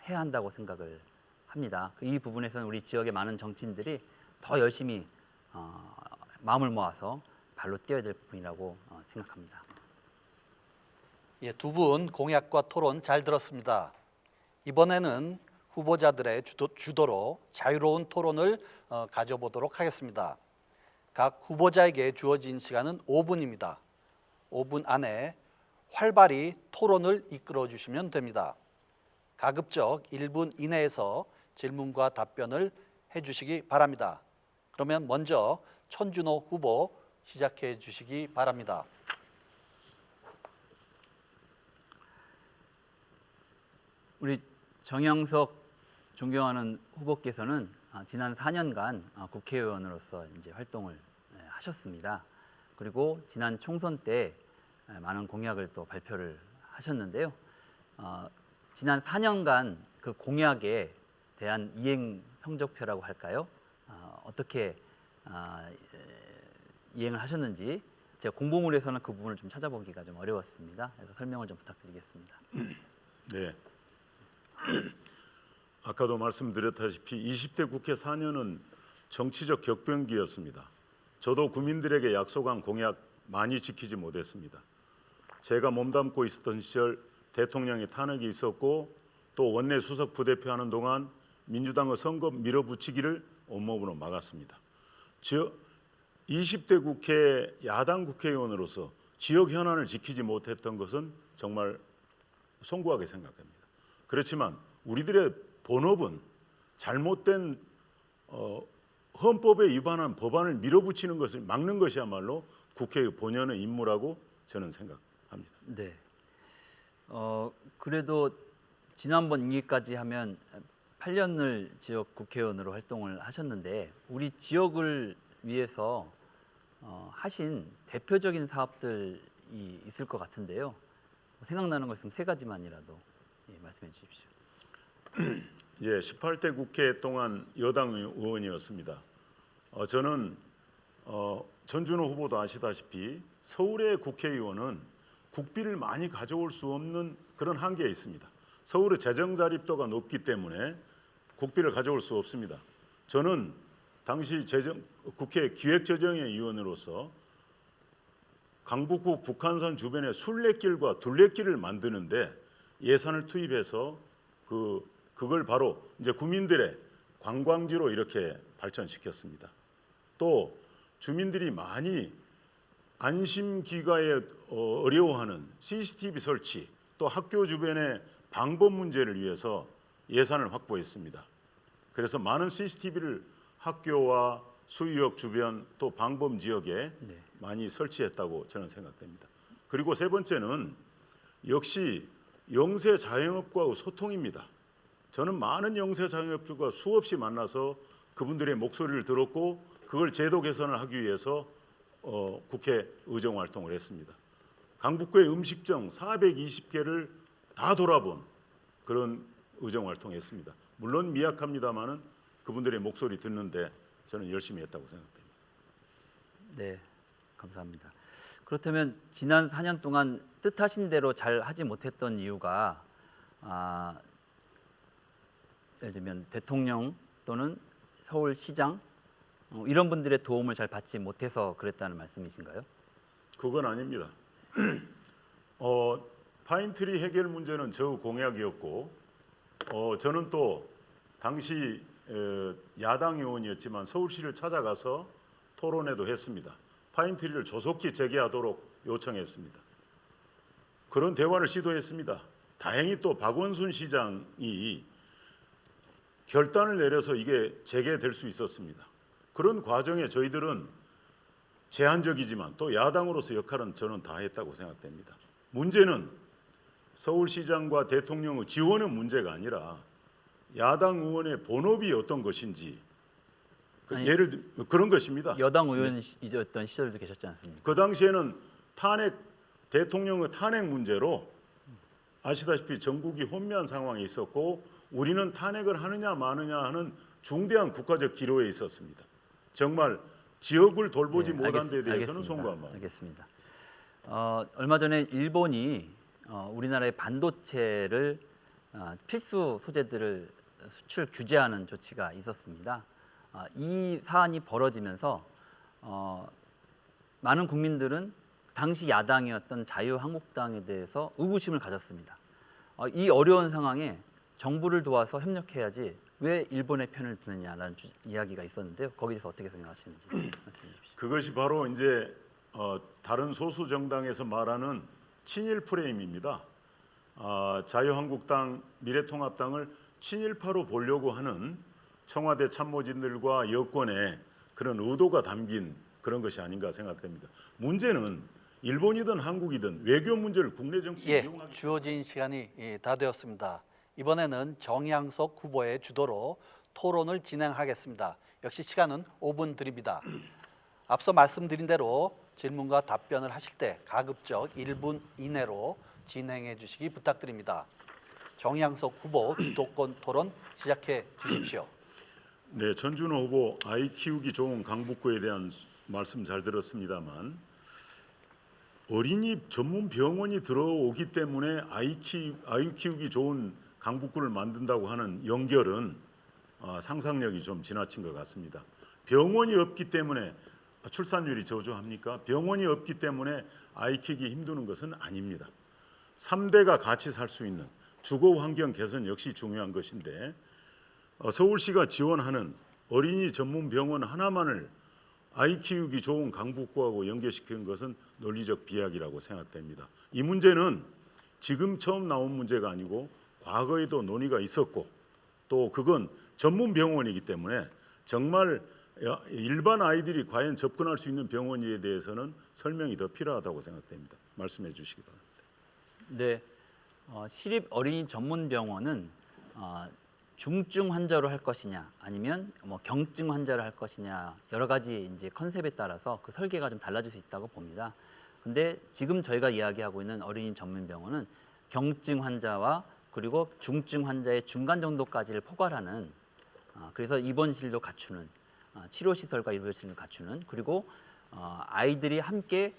해야 한다고 생각을 합니다. 이 부분에서는 우리 지역의 많은 정치인들이 더 열심히 마음을 모아서 발로 뛰어야 될 부분이라고 생각합니다. 예, 두 분 공약과 토론 잘 들었습니다. 이번에는 후보자들의 주도로 자유로운 토론을 가져보도록 하겠습니다. 각 후보자에게 주어진 시간은 5분입니다. 5분 안에 활발히 토론을 이끌어 주시면 됩니다. 가급적 1분 이내에서 질문과 답변을 해주시기 바랍니다. 그러면 먼저 천준호 후보 시작해 주시기 바랍니다. 우리 정영석 존경하는 후보께서는 지난 4년간 국회의원으로서 이제 활동을 하셨습니다. 그리고 지난 총선 때 많은 공약을 또 발표를 하셨는데요. 지난 4년간 그 공약에 대한 이행 성적표라고 할까요? 어떻게 이행을 하셨는지 제가 공보물에서는 그 부분을 좀 찾아보기가 좀 어려웠습니다. 그래서 설명을 좀 부탁드리겠습니다. 네. 아까도 말씀드렸다시피 20대 국회 4년은 정치적 격변기였습니다. 저도 국민들에게 약속한 공약 많이 지키지 못했습니다. 제가 몸담고 있었던 시절 대통령의 탄핵이 있었고 또 원내 수석 부대표 하는 동안 민주당의 선거 밀어붙이기를 온몸으로 막았습니다. 20대 국회 야당 국회의원으로서 지역 현안을 지키지 못했던 것은 정말 송구하게 생각합니다. 그렇지만 우리들의 본업은 잘못된 헌법에 위반한 법안을 밀어붙이는 것을 막는 것이야말로 국회의 본연의 임무라고 저는 생각합니다. 네. 그래도 지난번 임기까지 하면 8년을 지역 국회의원으로 활동을 하셨는데 우리 지역을 위해서 하신 대표적인 사업들이 있을 것 같은데요. 생각나는 것 있으면 세 가지만이라도 말씀해 주십시오. 예, 18대 국회 동안 여당 의원이었습니다. 저는 전준호 후보도 아시다시피 서울의 국회의원은 국비를 많이 가져올 수 없는 그런 한계에 있습니다. 서울의 재정 자립도가 높기 때문에 국비를 가져올 수 없습니다. 저는 당시 국회 기획재정위 의원으로서 강북구 북한산 주변에 순례길과 둘레길을 만드는데 예산을 투입해서 그걸 바로 이제 국민들의 관광지로 이렇게 발전시켰습니다. 또 주민들이 많이 안심 귀가에 어려워하는 CCTV 설치, 또 학교 주변의 방범 문제를 위해서 예산을 확보했습니다. 그래서 많은 CCTV를 학교와 수유역 주변 또 방범 지역에 많이 설치했다고 저는 생각됩니다. 그리고 세 번째는 역시 영세 자영업과의 소통입니다. 저는 많은 영세 자영업주가 수없이 만나서 그분들의 목소리를 들었고 그걸 제도 개선을 하기 위해서 국회 의정 활동을 했습니다. 강북구의 음식점 420개를 다 돌아본 그런 의정 활동했습니다. 물론 미약합니다만은 그분들의 목소리 듣는데 저는 열심히 했다고 생각됩니다. 네, 감사합니다. 그렇다면 지난 4년 동안 뜻하신 대로 잘 하지 못했던 이유가 예를 들면 대통령 또는 서울시장 이런 분들의 도움을 잘 받지 못해서 그랬다는 말씀이신가요? 그건 아닙니다. 파인트리 해결 문제는 저 공약이었고 저는 또 당시 야당 의원이었지만 서울시를 찾아가서 토론회도 했습니다. 파인트리를 조속히 재개하도록 요청했습니다. 그런 대화를 시도했습니다. 다행히 또 박원순 시장이 결단을 내려서 이게 재개될 수 있었습니다. 그런 과정에 저희들은 제한적이지만 또 야당으로서 역할은 저는 다 했다고 생각됩니다. 문제는 서울시장과 대통령의 지원의 문제가 아니라 야당 의원의 본업이 어떤 것인지 예를 들어 그런 것입니다. 여당 의원이었던 시절도 계셨지 않습니까? 그 당시에는 대통령의 탄핵 문제로 아시다시피 전국이 혼미한 상황이 있었고 우리는 탄핵을 하느냐 마느냐 하는 중대한 국가적 기로에 있었습니다. 정말 지역을 돌보지 못한 데 대해서는 송구한 마음. 알겠습니다. 얼마 전에 일본이 우리나라의 반도체를 필수 소재들을 수출 규제하는 조치가 있었습니다. 이 사안이 벌어지면서 많은 국민들은 당시 야당이었던 자유한국당에 대해서 의구심을 가졌습니다. 이 어려운 상황에 정부를 도와서 협력해야지 왜 일본의 편을 드느냐라는 이야기가 있었는데요. 거기서 어떻게 생각하시는지 말씀해 주십시오. 그것이 바로 이제 다른 소수 정당에서 말하는 친일 프레임입니다. 자유한국당, 미래통합당을 친일파로 보려고 하는 청와대 참모진들과 여권의 그런 의도가 담긴 그런 것이 아닌가 생각됩니다. 문제는 일본이든 한국이든 외교 문제를 국내 정치에 이용하기 주어진 시간이 다 되었습니다. 이번에는 정양석 후보의 주도로 토론을 진행하겠습니다. 역시 시간은 5분 드립니다. 앞서 말씀드린 대로 질문과 답변을 하실 때 가급적 1분 이내로 진행해 주시기 부탁드립니다. 정양석 후보 주도권 토론 시작해 주십시오. 네, 전준호 후보 아이 키우기 좋은 강북구에 대한 말씀 잘 들었습니다만 어린이 전문 병원이 들어오기 때문에 아이 키우기 좋은 강북구를 만든다고 하는 연결은 상상력이 좀 지나친 것 같습니다. 병원이 없기 때문에 출산율이 저조합니까? 병원이 없기 때문에 아이 키우기 힘드는 것은 아닙니다. 3대가 같이 살 수 있는 주거 환경 개선 역시 중요한 것인데 서울시가 지원하는 어린이 전문 병원 하나만을 아이 키우기 좋은 강북구하고 연계시키는 것은 논리적 비약이라고 생각됩니다. 이 문제는 지금 처음 나온 문제가 아니고 과거에도 논의가 있었고 또 그건 전문 병원이기 때문에 정말 일반 아이들이 과연 접근할 수 있는 병원에 대해서는 설명이 더 필요하다고 생각됩니다. 말씀해 주시기 바랍니다. 네, 시립 어린이 전문 병원은 중증 환자로 할 것이냐 아니면 뭐 경증 환자로 할 것이냐 여러 가지 이제 컨셉에 따라서 그 설계가 좀 달라질 수 있다고 봅니다. 근데 지금 저희가 이야기하고 있는 어린이 전문 병원은 경증 환자와 그리고 중증 환자의 중간 정도까지를 포괄하는 그래서 입원실도 갖추는 치료 시설과 의료실을 갖추는 그리고 아이들이 함께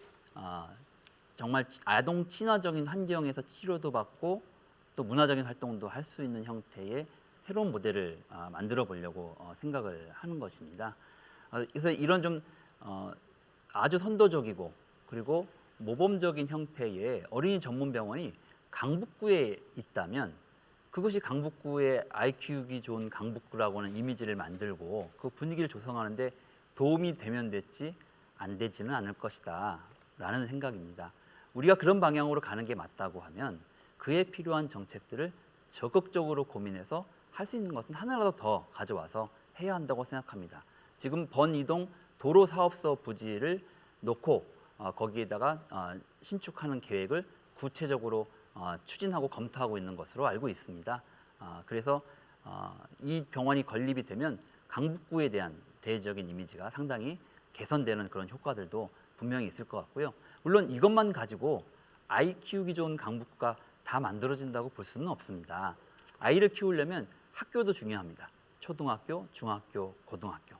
정말 아동 친화적인 환경에서 치료도 받고 또 문화적인 활동도 할 수 있는 형태의 새로운 모델을 만들어 보려고 생각을 하는 것입니다. 그래서 이런 좀 아주 선도적이고 그리고 모범적인 형태의 어린이 전문 병원이 강북구에 있다면 그것이 강북구의 아이 키우기 좋은 강북구라고 하는 이미지를 만들고 그 분위기를 조성하는데 도움이 되면 됐지 안 되지는 않을 것이다 라는 생각입니다. 우리가 그런 방향으로 가는 게 맞다고 하면 그에 필요한 정책들을 적극적으로 고민해서 할 수 있는 것은 하나라도 더 가져와서 해야 한다고 생각합니다. 지금 번이동 도로 사업소 부지를 놓고 거기에다가 신축하는 계획을 구체적으로 추진하고 검토하고 있는 것으로 알고 있습니다. 그래서 이 병원이 건립이 되면 강북구에 대한 대외적인 이미지가 상당히 개선되는 그런 효과들도 분명히 있을 것 같고요. 물론 이것만 가지고 아이 키우기 좋은 강북구가 다 만들어진다고 볼 수는 없습니다. 아이를 키우려면 학교도 중요합니다. 초등학교, 중학교, 고등학교.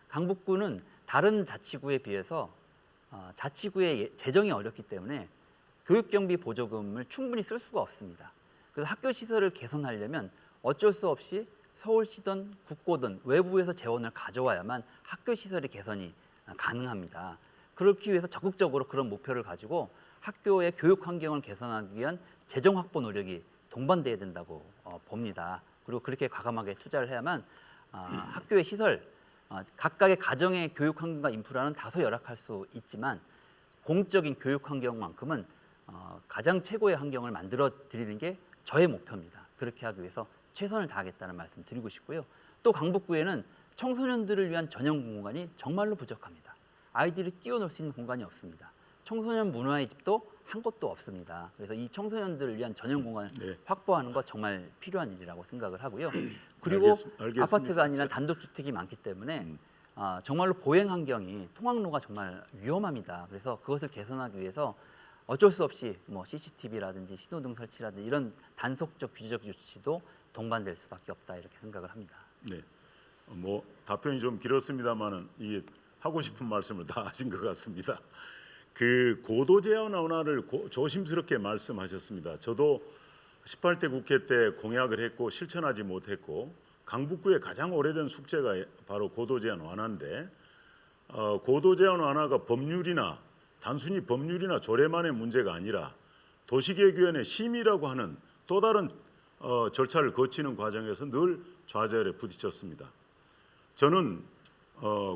강북구는 다른 자치구에 비해서 자치구의 재정이 어렵기 때문에 교육경비 보조금을 충분히 쓸 수가 없습니다. 그래서 학교 시설을 개선하려면 어쩔 수 없이 서울시든 국고든 외부에서 재원을 가져와야만 학교 시설의 개선이 가능합니다. 그렇기 위해서 적극적으로 그런 목표를 가지고 학교의 교육 환경을 개선하기 위한 재정 확보 노력이 동반돼야 된다고 봅니다. 그리고 그렇게 과감하게 투자를 해야만 학교의 시설, 각각의 가정의 교육 환경과 인프라는 다소 열악할 수 있지만 공적인 교육 환경만큼은 가장 최고의 환경을 만들어 드리는 게 저의 목표입니다. 그렇게 하기 위해서 최선을 다하겠다는 말씀 드리고 싶고요. 또 강북구에는 청소년들을 위한 전용 공간이 정말로 부족합니다. 아이들이 뛰어놀 수 있는 공간이 없습니다. 청소년 문화의 집도 한 곳도 없습니다. 그래서 이 청소년들을 위한 전용 공간을 확보하는 것 정말 필요한 일이라고 생각을 하고요. 그리고 알겠습니다. 아파트가 아니라 단독주택이 많기 때문에 정말로 보행 환경이 통학로가 정말 위험합니다. 그래서 그것을 개선하기 위해서 어쩔 수 없이 뭐 CCTV라든지 신호등 설치라든지 이런 단속적 규제적 조치도 동반될 수밖에 없다 이렇게 생각을 합니다. 네, 뭐 답변이 좀 길었습니다만은 이게 하고 싶은 말씀을 다 하신 것 같습니다. 그 고도 제한 완화를 조심스럽게 말씀하셨습니다. 저도 18대 국회 때 공약을 했고 실천하지 못했고 강북구의 가장 오래된 숙제가 바로 고도 제한 완화인데 고도 제한 완화가 단순히 법률이나 조례만의 문제가 아니라 도시계획위원회 심의라고 하는 또 다른 절차를 거치는 과정에서 늘 좌절에 부딪혔습니다. 저는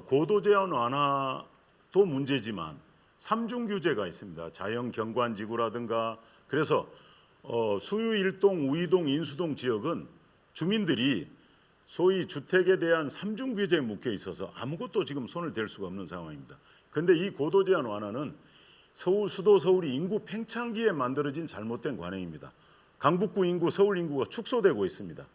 고도 제한 완화도 문제지만 삼중 규제가 있습니다. 자연 경관지구라든가 그래서 수유 1동, 우이동, 인수동 지역은 주민들이 소위 주택에 대한 삼중 규제에 묶여 있어서 아무것도 지금 손을 댈 수가 없는 상황입니다. 그런데 이 고도 제한 완화는 수도 서울이 인구 팽창기에 만들어진 잘못된 관행입니다. 강북구 인구, 서울 인구가 축소되고 있습니다.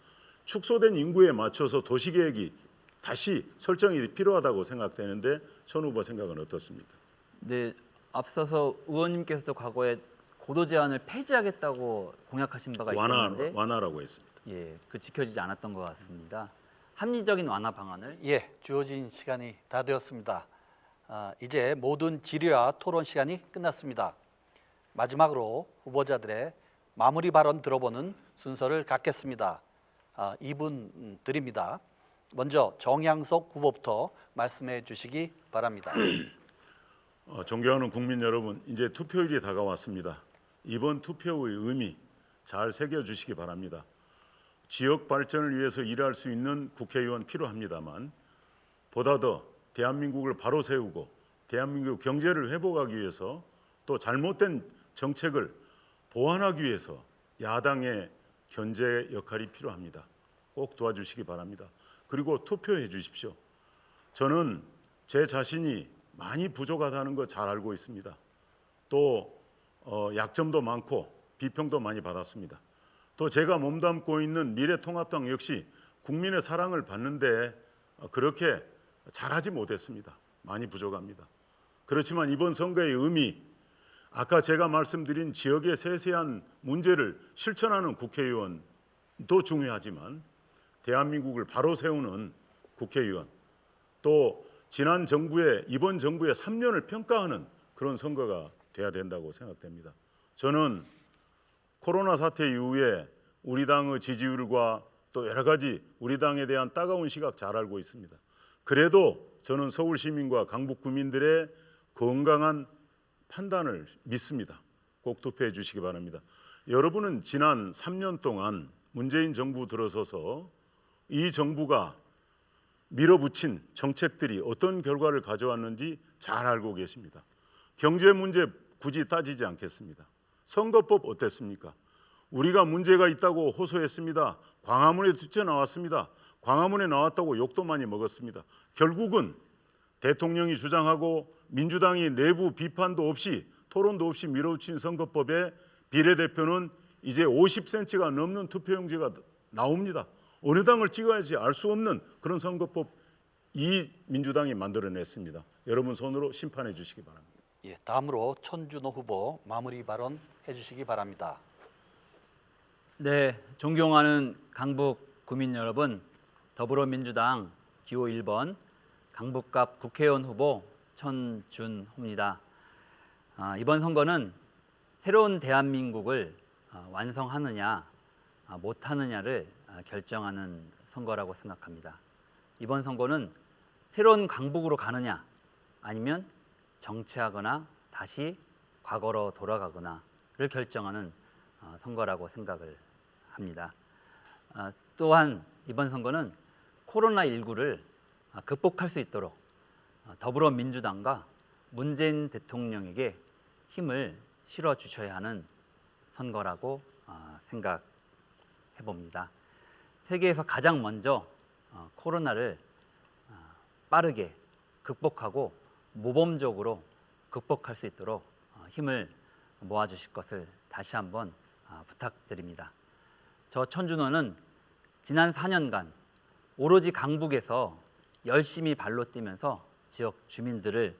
축소된 인구에 맞춰서 도시계획이 다시 설정이 필요하다고 생각되는데 천 후보 생각은 어떻습니까? 네, 앞서서 의원님께서도 과거에 고도 제한을 폐지하겠다고 공약하신 바가 있었는데 완화라고 했습니다. 예, 그 지켜지지 않았던 것 같습니다. 합리적인 완화 방안을 예, 주어진 시간이 다 되었습니다. 이제 모든 질의와 토론 시간이 끝났습니다. 마지막으로 후보자들의 마무리 발언 들어보는 순서를 갖겠습니다. 2분 드립니다. 먼저 정양석 후보부터 말씀해 주시기 바랍니다. 존경하는 국민 여러분, 이제 투표일이 다가왔습니다. 이번 투표의 의미 잘 새겨주시기 바랍니다. 지역 발전을 위해서 일할 수 있는 국회의원 필요합니다만 보다 더 대한민국을 바로 세우고 대한민국 경제를 회복하기 위해서 또 잘못된 정책을 보완하기 위해서 야당의 견제 역할이 필요합니다. 꼭 도와주시기 바랍니다. 그리고 투표해 주십시오. 저는 제 자신이 많이 부족하다는 거 잘 알고 있습니다. 또 약점도 많고 비평도 많이 받았습니다. 또 제가 몸담고 있는 미래통합당 역시 국민의 사랑을 받는데 그렇게 잘하지 못했습니다. 많이 부족합니다. 그렇지만 이번 선거의 의미, 아까 제가 말씀드린 지역의 세세한 문제를 실천하는 국회의원도 중요하지만 대한민국을 바로 세우는 국회의원, 또 지난 정부의 이번 정부의 3년을 평가하는 그런 선거가 돼야 된다고 생각됩니다. 저는 코로나 사태 이후에 우리 당의 지지율과 또 여러 가지 우리 당에 대한 따가운 시각 잘 알고 있습니다. 그래도 저는 서울 시민과 강북 구민들의 건강한 판단을 믿습니다. 꼭 투표해 주시기 바랍니다. 여러분은 지난 3년 동안 문재인 정부 들어서서 이 정부가 밀어붙인 정책들이 어떤 결과를 가져왔는지 잘 알고 계십니다. 경제 문제 굳이 따지지 않겠습니다. 선거법 어땠습니까? 우리가 문제가 있다고 호소했습니다. 광화문에 뛰쳐나왔습니다. 광화문에 나왔다고 욕도 많이 먹었습니다. 결국은 대통령이 주장하고 민주당이 내부 비판도 없이 토론도 없이 밀어붙인 선거법에 비례대표는 이제 50cm가 넘는 투표용지가 나옵니다. 어느 당을 찍어야지 알 수 없는 그런 선거법 이 민주당이 만들어냈습니다. 여러분 손으로 심판해 주시기 바랍니다. 예, 다음으로 천준호 후보 마무리 발언 해주시기 바랍니다. 네, 존경하는 강북 구민 여러분, 더불어민주당 기호 1번 강북갑 국회의원 후보 천준호입니다. 이번 선거는 새로운 대한민국을 완성하느냐 못하느냐를 결정하는 선거라고 생각합니다. 이번 선거는 새로운 강북으로 가느냐 아니면 정체하거나 다시 과거로 돌아가거나를 결정하는 선거라고 생각을 합니다. 또한 이번 선거는 코로나19를 극복할 수 있도록 더불어민주당과 문재인 대통령에게 힘을 실어 주셔야 하는 선거라고 생각해 봅니다. 세계에서 가장 먼저 코로나를 빠르게 극복하고 모범적으로 극복할 수 있도록 힘을 모아주실 것을 다시 한번 부탁드립니다. 저 천준호는 지난 4년간 오로지 강북에서 열심히 발로 뛰면서 지역 주민들을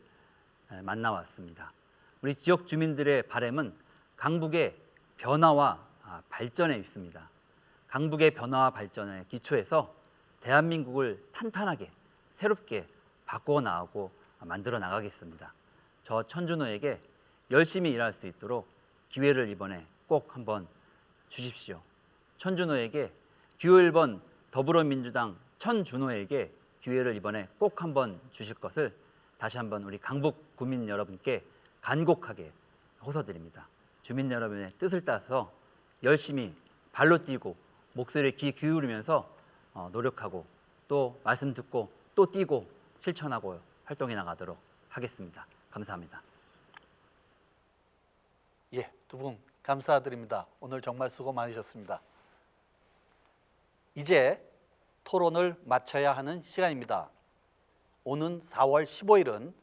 만나왔습니다. 우리 지역 주민들의 바람은 강북의 변화와 발전에 있습니다. 강북의 변화와 발전에 기초해서 대한민국을 탄탄하게 새롭게 바꾸어 나가고 만들어 나가겠습니다. 저 천준호에게 열심히 일할 수 있도록 기회를 이번에 꼭 한번 주십시오. 천준호에게 기호 1번 더불어민주당 천준호에게 기회를 이번에 꼭 한번 주실 것을 다시 한번 우리 강북 구민 여러분께 간곡하게 호소드립니다. 주민 여러분의 뜻을 따라서 열심히 발로 뛰고 목소리에 귀 기울이면서 노력하고 또 말씀 듣고 또 뛰고 실천하고 활동해 나가도록 하겠습니다. 감사합니다. 예, 두 분 감사드립니다. 오늘 정말 수고 많으셨습니다. 이제 토론을 마쳐야 하는 시간입니다. 오는 4월 15일은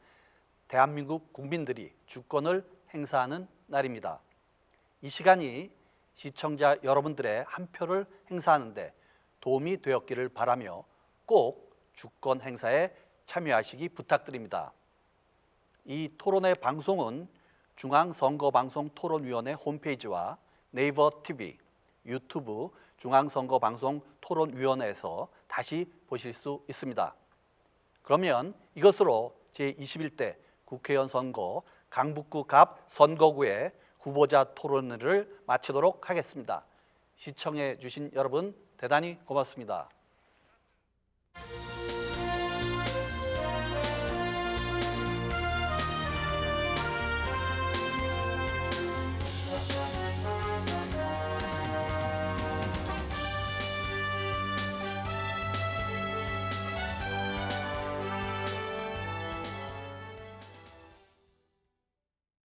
대한민국 국민들이 주권을 행사하는 날입니다. 이 시간이 시청자 여러분들의 한 표를 행사하는 데 도움이 되었기를 바라며 꼭 주권 행사에 참여하시기 부탁드립니다. 이 토론회 방송은 중앙선거방송토론위원회 홈페이지와 네이버 TV, 유튜브 중앙선거방송토론위원회에서 다시 보실 수 있습니다. 그러면 이것으로 제21대 국회의원 선거 강북구 갑 선거구의 후보자 토론회를 마치도록 하겠습니다. 시청해 주신 여러분 대단히 고맙습니다.